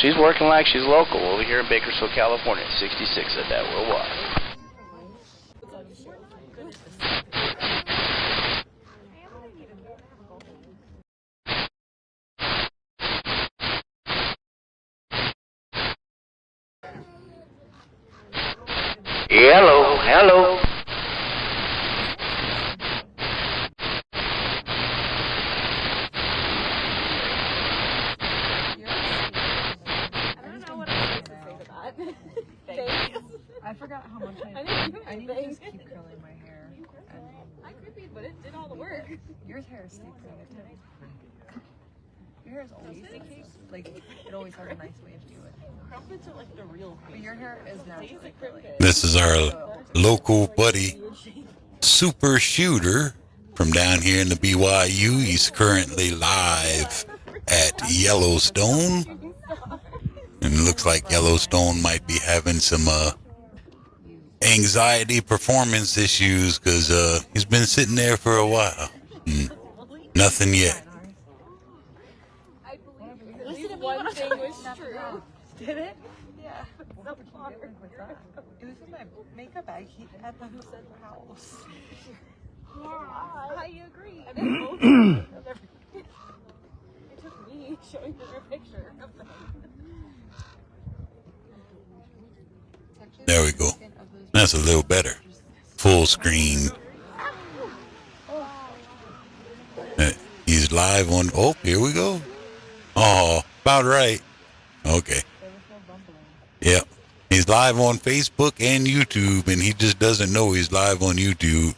She's working like she's local over here in Bakersfield, California. 66 at that worldwide. Hello, hello. I forgot how much I need to just keep curling my hair. I could be, but it did all the work. Your hair is stayed pretty good too. Your hair is always like it always has a nice wave to it. Crumpets are like the real. But your hair is naturally curly. This is our local buddy, Super Shooter, from down here in the BYU. He's currently live at Yellowstone. And it looks like Yellowstone might be having some anxiety performance issues because he's been sitting there for a while. Nothing yet. Listen to one thing was true. Did it? Yeah. It was in my makeup bag at the house at the house. Yeah, I agree. And then both it took me showing her a picture of them. There we go. That's a little better. Full screen. live on. Oh, here we go. Oh, about right. Okay. Yep. He's live on Facebook and YouTube, and he just doesn't know he's live on YouTube.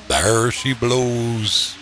There she blows.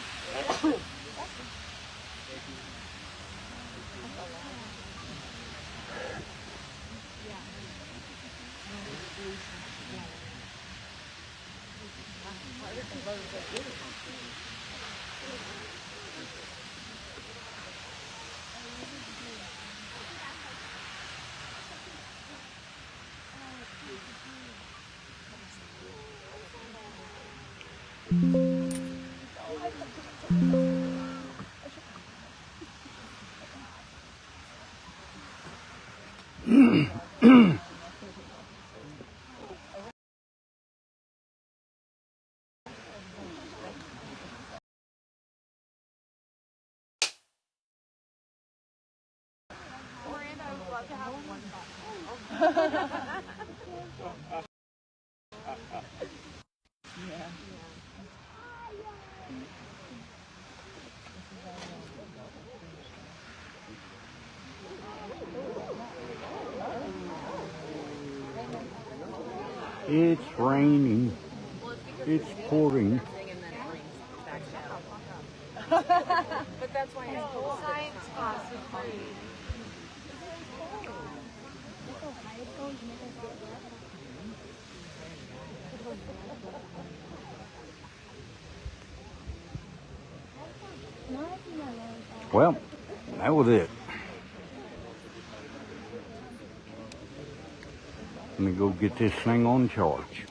It's raining. It's pouring. But that's why it's cool. Science class is free. Well, that was it. Let me go get this thing on charge.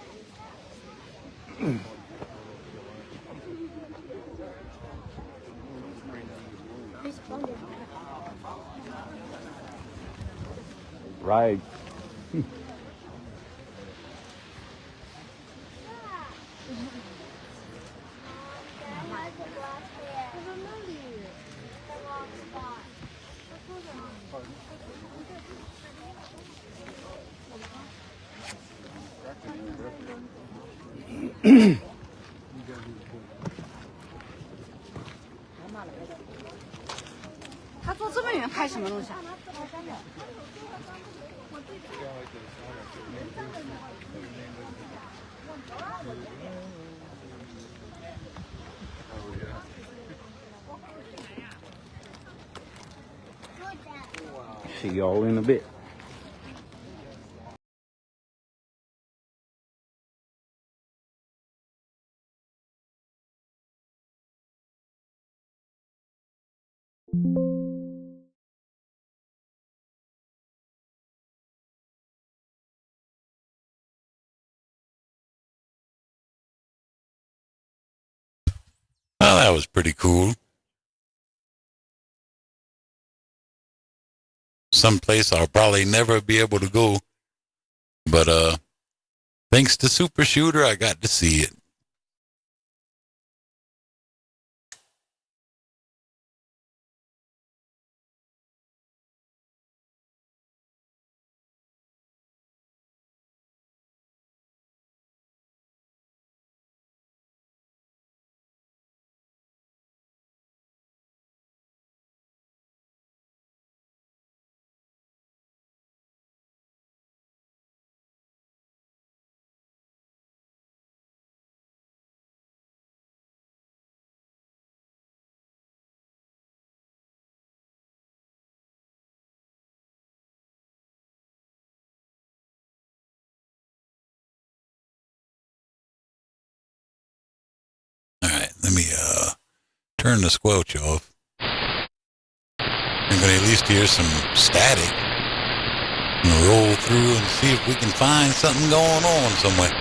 Right. See y'all in a bit. Well, that was pretty cool. Someplace I'll probably never be able to go. But thanks to Super Shooter, I got to see it. Let me turn the squelch off. I'm gonna at least hear some static. I'm gonna roll through and see if we can find something going on somewhere.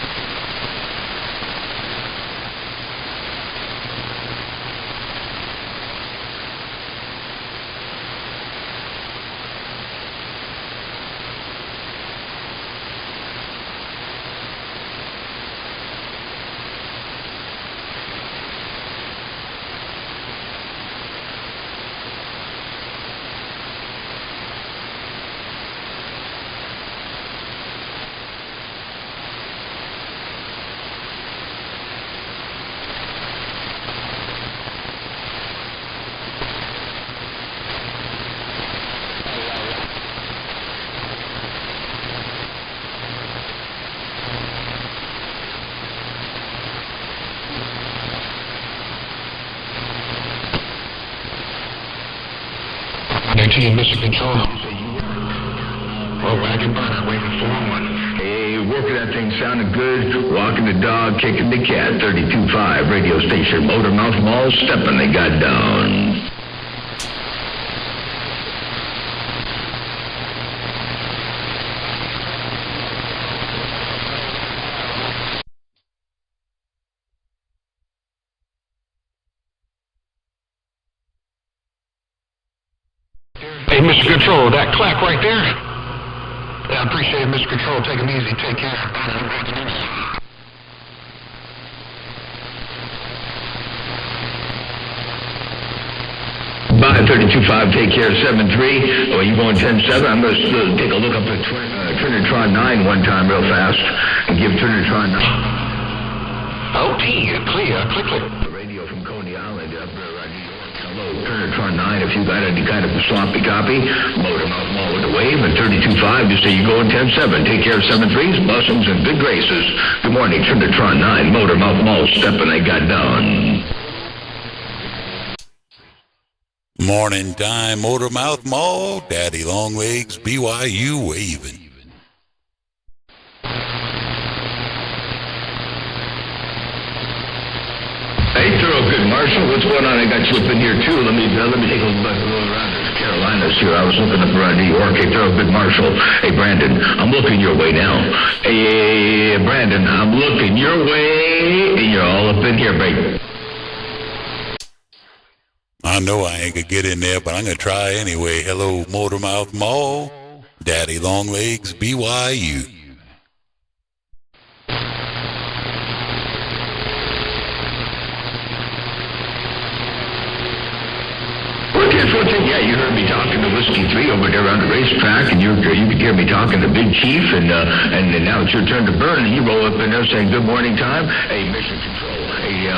to you, Mr. Control. Oh, wagon burner, waving 4-1. Hey, working that thing sounded good. Walking the dog, kicking the cat. 32.5 radio station. Motormouth Mall, stepping they got down. Hey, Mr. Control, that clap right there? Yeah, I appreciate it, Mr. Control. Take it easy. Take care. Bye, 32.5, take care, 7-3. Oh, you going 10-7? I'm going to take a look up at Trinitron 9 one time real fast and give Trinitron 9. Oh, clear. Click. Radio from Coney Island up there, New York. Hello, Trinitron 9. If you got any kind of a sloppy copy, Motormouth Mall with a wave, and 32.5, just say you going 10-7. Take care, 7-3s, blessings, and big graces. Good morning, Trinitron 9, Motormouth Mall, stepping they got down. Morning time, Motormouth Mall, Daddy Longlegs BYU waving. Hey, Thoroughgood Marshal, what's going on? I got you up in here too. Let me take a look around the Carolinas here. I was looking up around New York. Hey, Thoroughgood Marshal. Hey, Brandon, I'm looking your way now. Hey, Brandon, I'm looking your way. And you're all up in here, baby. I know I ain't gonna get in there, but I'm gonna try anyway. Hello, Motormouth Mall, Daddy Longlegs BYU. Yeah, you heard me talking to Whiskey 3 over there on the racetrack, and you could hear me talking to Big Chief, and now it's your turn to burn, and you roll up in there saying good morning time. Hey, Mission Control. Hey,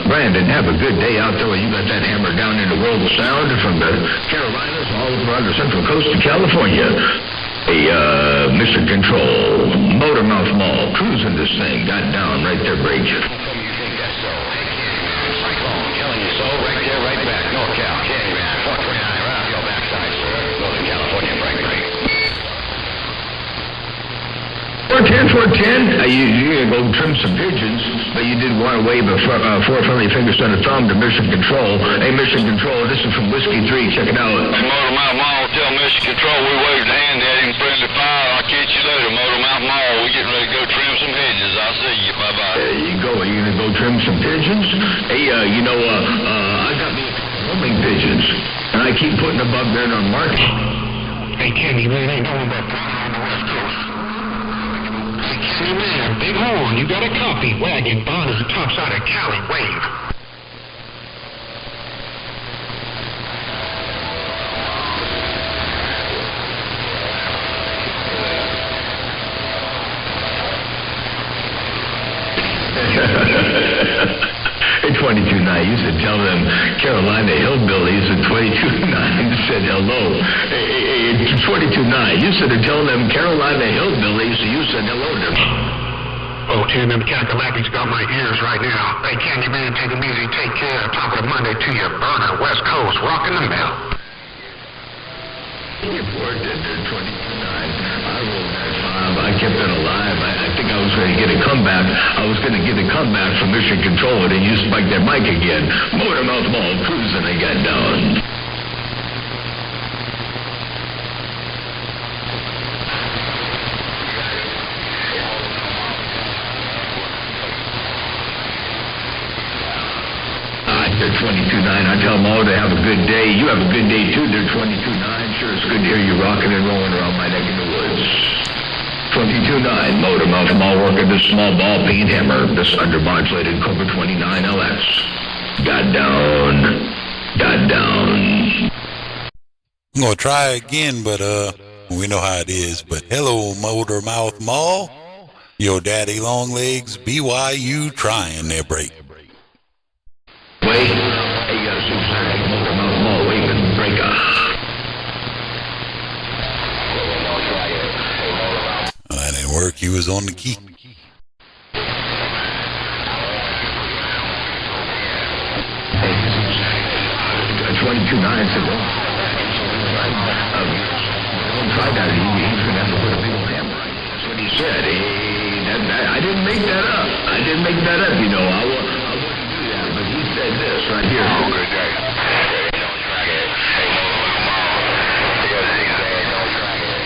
Brandon, have a good day out there where you got that hammer down in the world of sound from the Carolinas all around the central coast of California. Hey, Mission Control, Motormouth Mall, cruising this thing, got down right there, break. You think that's so? Cyclone, killing you so, right there, right back, North Cal, Candyman, 429, right off your backside, sir. Northern California, break. 410, you go trim some pigeons, but you did want to wave a four friendly fingers on a thumb to Mission Control. Hey, Mission Control, this is from Whiskey 3, check it out. Motormouth Mall, tell Mission Control we waved a hand at him, friendly fire. I'll catch you later, Motormouth Mall. We're getting ready to go trim some hedges. I'll see you. Bye-bye. There you go. Are you going to go trim some pigeons? Hey, I got me homing pigeons, and I keep putting them up there on market. Hey, Kenny, man, ain't going back on the West Coast. Hey, man, big horn, you got a copy. Wagon, Bonnie, topside of Cali, wave. Hey, 22.9, you should tell them Carolina Hillbillies at 22.9 said hello. Hey, 22.9, you should have told them Carolina Hillbillies, so you said hello to them. Oh, Tim, them Kakalakis got my ears right now. Hey, Candyman, take them easy, take care. Top of the Monday to your burner, West Coast, rocking the bell. You poor dead there, 22.9. I rolled that 5. I kept it alive. I think I was going to get a comeback. I was going to get a comeback from Mission Control, and then you spiked that mic again. Motormouth Mall, cruising, I got down. They're 22.9. I tell them all to have a good day. You have a good day, too. They're 22.9. Sure, it's good to hear you rocking and rolling around my neck of the woods. 22.9. Motormouth Mall working this small ball paint hammer. This undermodulated Cobra 29 LX. Got down. I'm going to try again, but we know how it is. But hello, Motormouth Mall. Your Daddy Longlegs BYU trying their break. Wait. Hey, Supersonic Motormouth Mall, waving breaker. Well, that didn't work. He was on the key. 22.9 said, I got it. He's going to have to put a big old hammer on it. That's what he said. I didn't make that up. I didn't make that up, you know. I wouldn't do that, but he said this right here. Oh, good day. Hey, don't track it. Hey, move on. You got a zigzag, don't track it.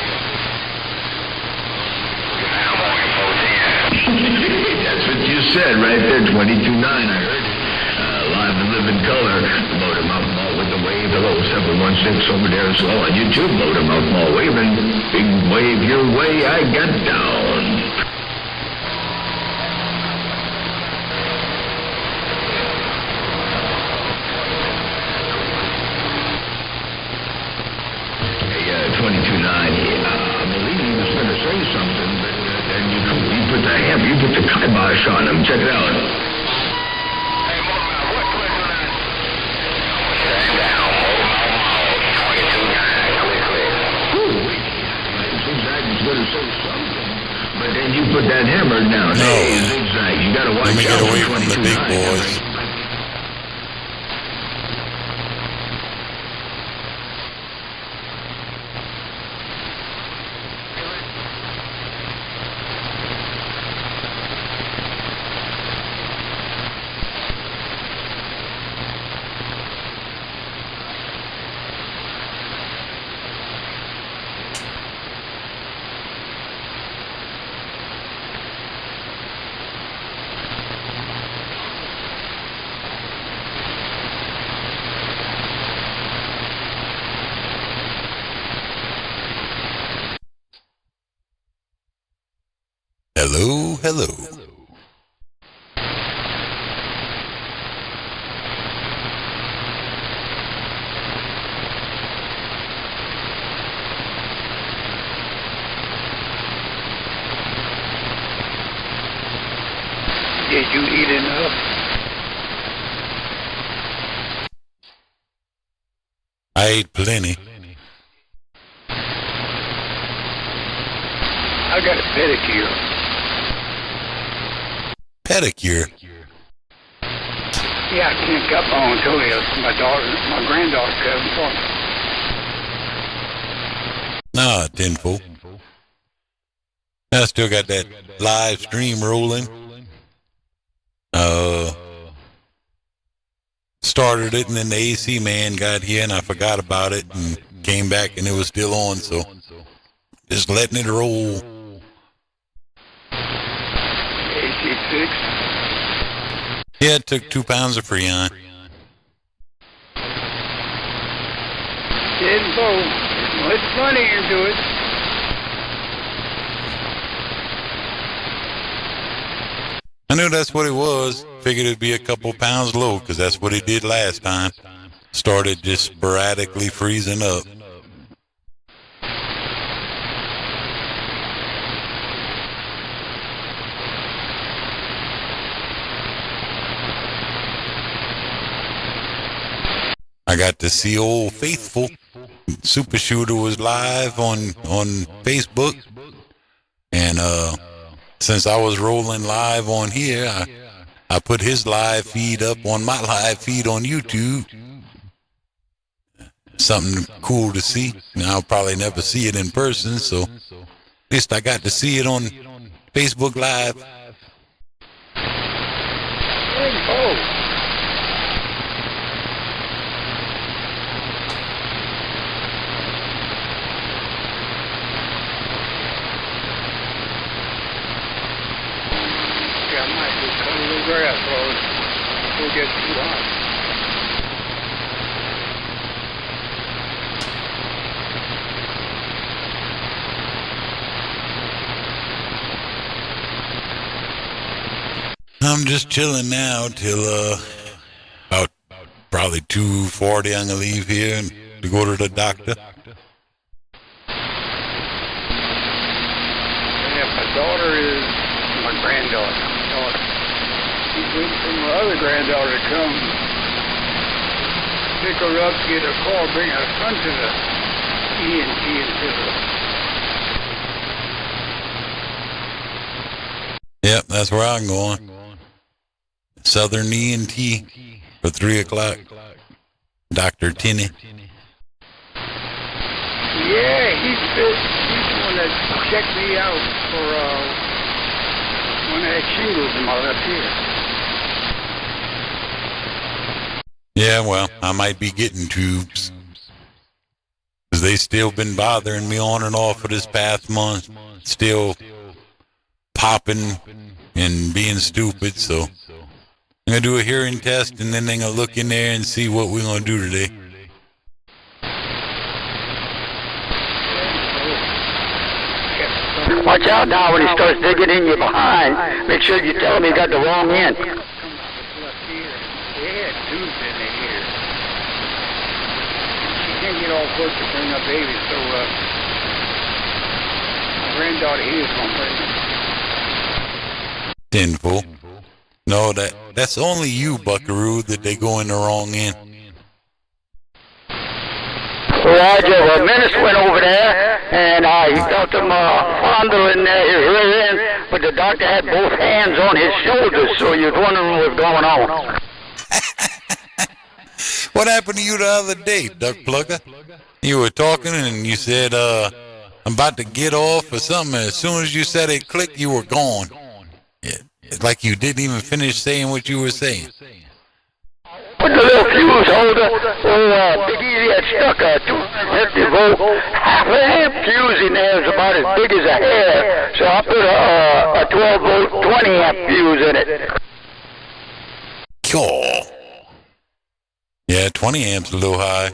Look at the hammer on your 410. That's what you said right there, 22.9. I heard it. Live and live in color. Motor Mouth Mall with the wave. Hello, 716 over there as well on YouTube. Motor Mouth Mall waving. Big wave your way. I got down. Hey, 22.9. I believe he was going to say something, but then you put the hammer, you put the kibosh on him. Check it out. But then you put that hammer down. No. Hey, zigzag. You gotta watch Let me get out away for from the big boys. Hello. Did you eat enough? I ate plenty. I got a pedicure. Pedicure? Yeah, I can't cut my own toenails. My granddaughter cut them for me. Nah, tenfold. I still got that live stream rolling. Started it, and then the AC man got here, and I forgot about it, and came back, and it was still on, so just letting it roll. AC fixed? Yeah, it took 2 pounds of Freon. Didn't go much money into it. I knew that's what it was. Figured it'd be a couple pounds low, because that's what it did last time. Started just sporadically freezing up. I got to see Old Faithful. Super Shooter was live on Facebook. And since I was rolling live on here, I put his live feed up on my live feed on YouTube. Something cool to see. Now, I'll probably never see it in person, so at least I got to see it on Facebook Live. Grass road. We'll get too hot. I'm just chilling now till about probably 2:40. I'm gonna leave here and to go to the doctor. Yeah, my daughter is my granddaughter. She's waiting for my other granddaughter to come pick her up, get her car, bring her son to the ENT and visit her. Yep, that's where I'm going. Southern ENT for 3 o'clock. Dr. Tinney. Yeah, he's the one that checked me out for when I had shingles in my left ear. Yeah, well, I might be getting tubes. Because they still been bothering me on and off for this past month. Still popping and being stupid, so I'm going to do a hearing test, and then they're going to look in there and see what we're going to do today. Watch out now when he starts digging in your behind. Make sure you tell him you got the wrong end. They had tubes in their ear. She can't get all close to bring up babies, so my granddaughter here is going to bring them. Sinful. No, that's only you, Buckaroo, that they go in the wrong end. Roger, well, Menace went over there, and he felt him fondling his rear end, but the doctor had both hands on his shoulders, so he was wondering what was going on. What happened to you the other day, Duck Plugger? You were talking, and you said, I'm about to get off or something, and as soon as you said it clicked, you were gone. It's like you didn't even finish saying what you were saying. With the little fuse holder, Big Easy had stuck a 250 volt half amp fuse in there. It's about as big as a hair. So I put a 12 volt 20 amp fuse in it. Cool. Yeah, 20 amps a little high.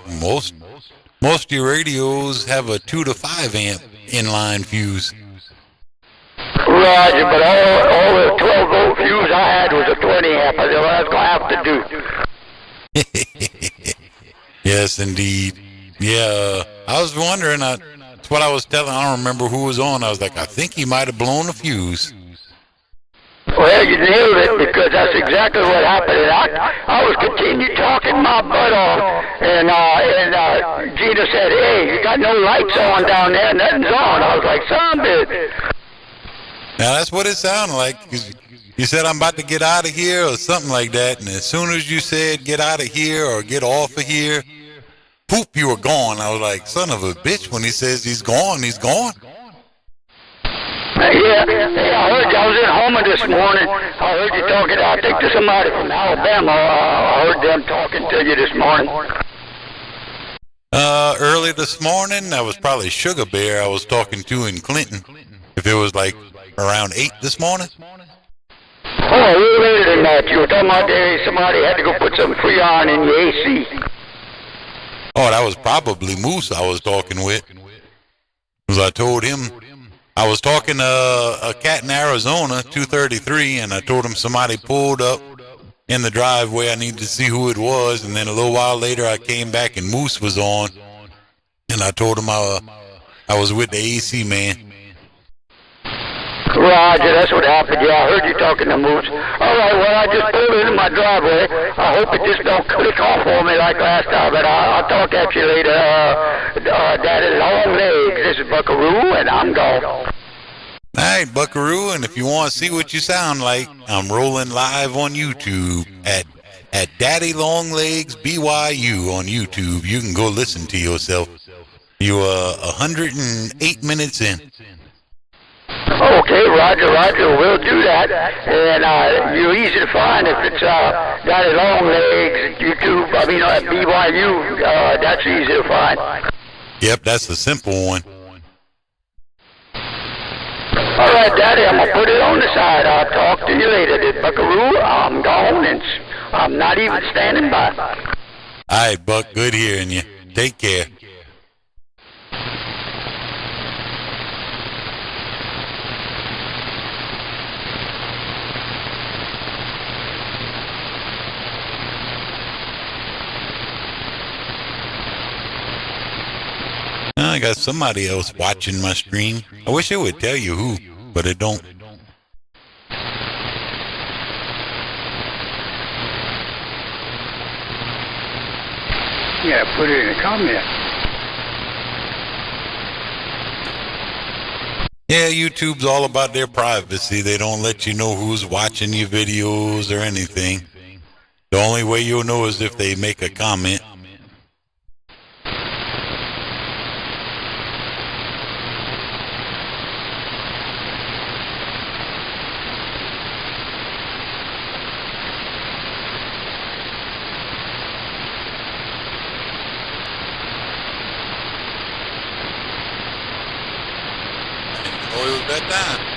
Most of your radios have a 2 to 5 amp inline fuse. Roger, but all the 12 volt fuse I had was a 20 amp. I said, well, that's going to have to do. Yes, indeed. Yeah, I was wondering, that's what I was telling, I don't remember who was on. I was like, I think he might have blown a fuse. Well, you nailed it, because that's exactly what happened. And I was continuing talking my butt off, and Gina said, hey, you got no lights on down there, nothing's on. I was like, son of a bitch. Now, that's what it sounded like. You said, I'm about to get out of here or something like that, and as soon as you said get out of here or get off of here, poop, you were gone. I was like, son of a bitch, when he says he's gone, he's gone. Yeah, I heard you. I was in Homer this morning. I heard you talking, I think to somebody from Alabama. I heard them talking to you this morning. Early this morning, that was probably Sugar Bear I was talking to in Clinton. If it was like around 8 this morning. Oh, you later than that. You were talking about somebody had to go put some Freon in your AC. Oh, that was probably Moose I was talking with. Because I told him, I was talking to a cat in Arizona, 233, and I told him somebody pulled up in the driveway. I needed to see who it was, and then a little while later I came back and Moose was on, and I told him I was with the AC man. Roger, that's what happened. Yeah, I heard you talking to Moose. All right, well, I just pulled into my driveway. I hope it just don't click off on me like last time, but I'll talk at you later. DaddyLongLegs, this is Buckaroo, and I'm gone. All right, Buckaroo, and if you want to see what you sound like, I'm rolling live on YouTube at DaddyLongLegsBYU on YouTube. You can go listen to yourself. You are 108 minutes in. Okay, Roger, we'll do that. And you're easy to find if it's DaddyLongLegs, YouTube, BYU, that's easy to find. Yep, that's the simple one. All right, Daddy, I'm going to put it on the side. I'll talk to you later. This Buckaroo, I'm gone, and I'm not even standing by. All right, Buck, good hearing you. Take care. I got somebody else watching my stream. I wish it would tell you who, but it don't. Yeah, put it in a comment. Yeah, YouTube's all about their privacy. They don't let you know who's watching your videos or anything. The only way you'll know is if they make a comment. Oh, it was that time.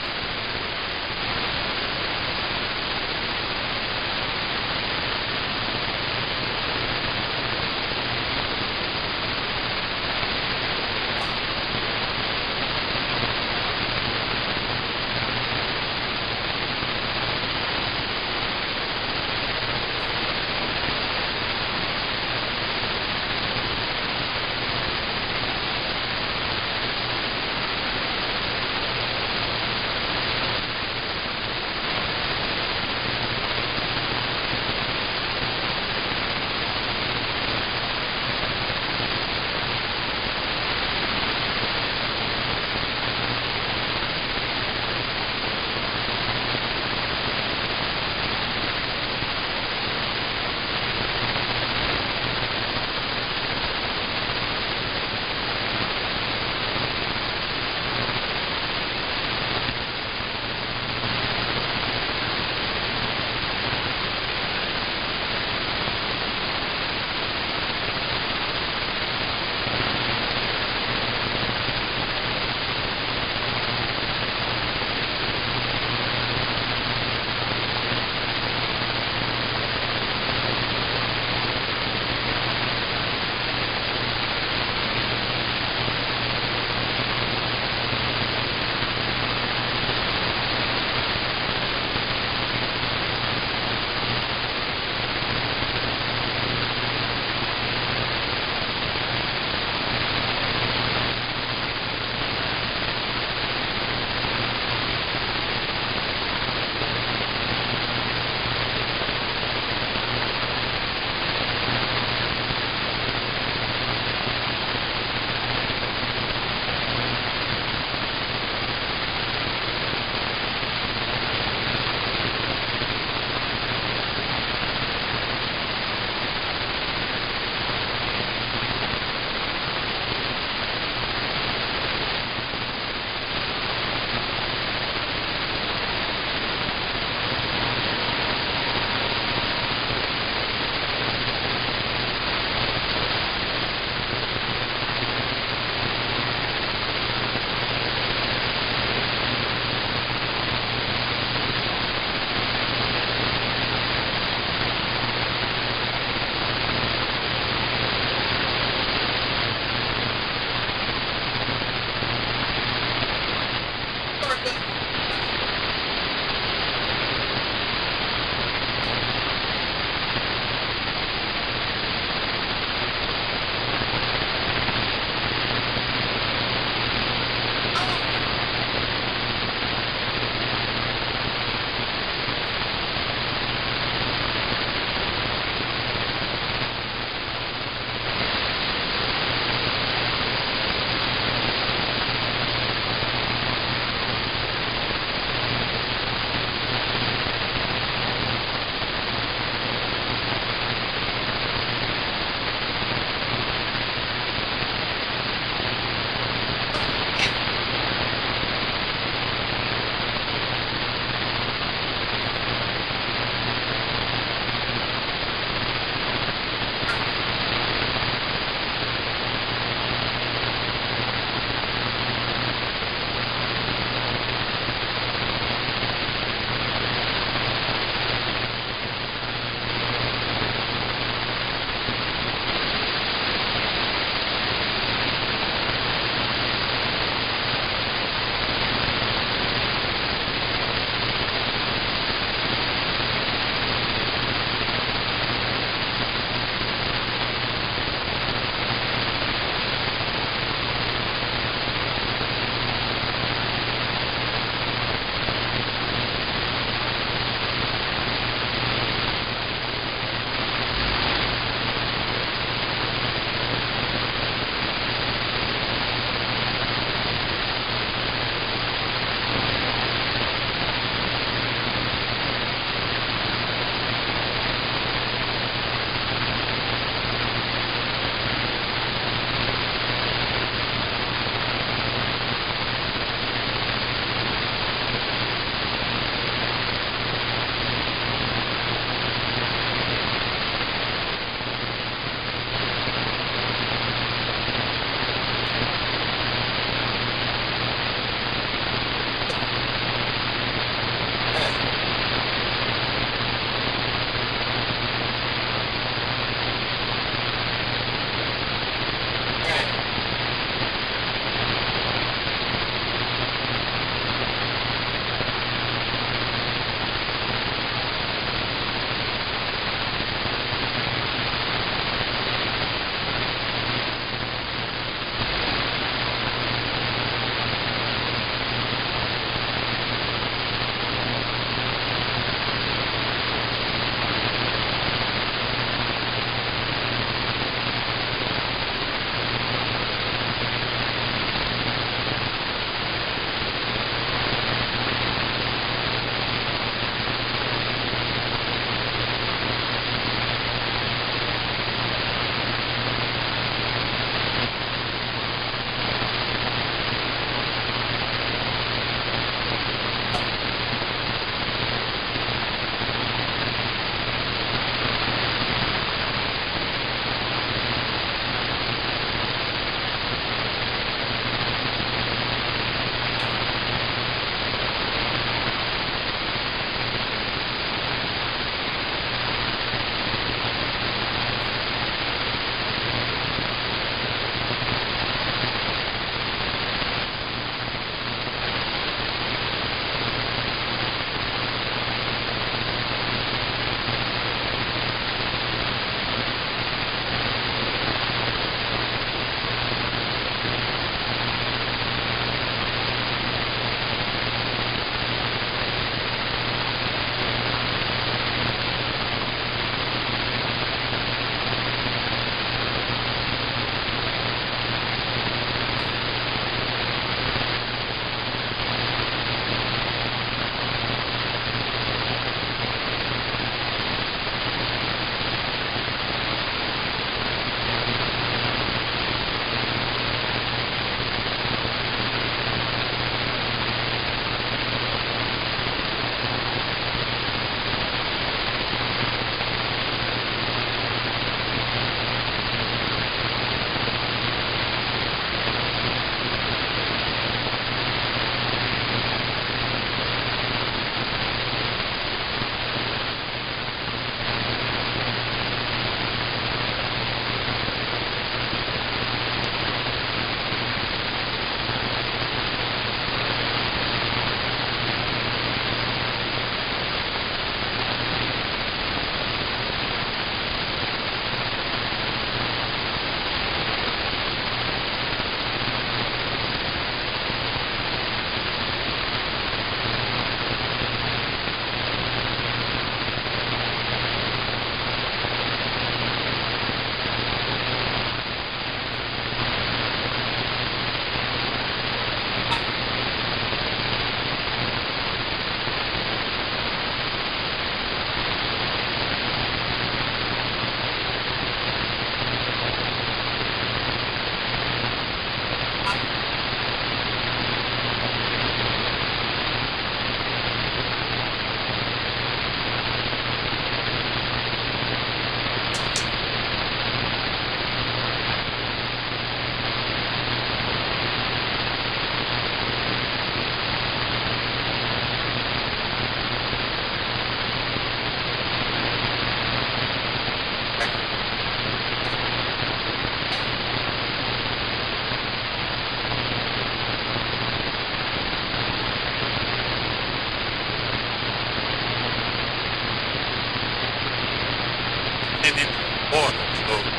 water. So.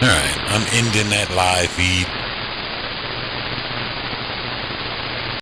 Alright, I'm ending that live feed.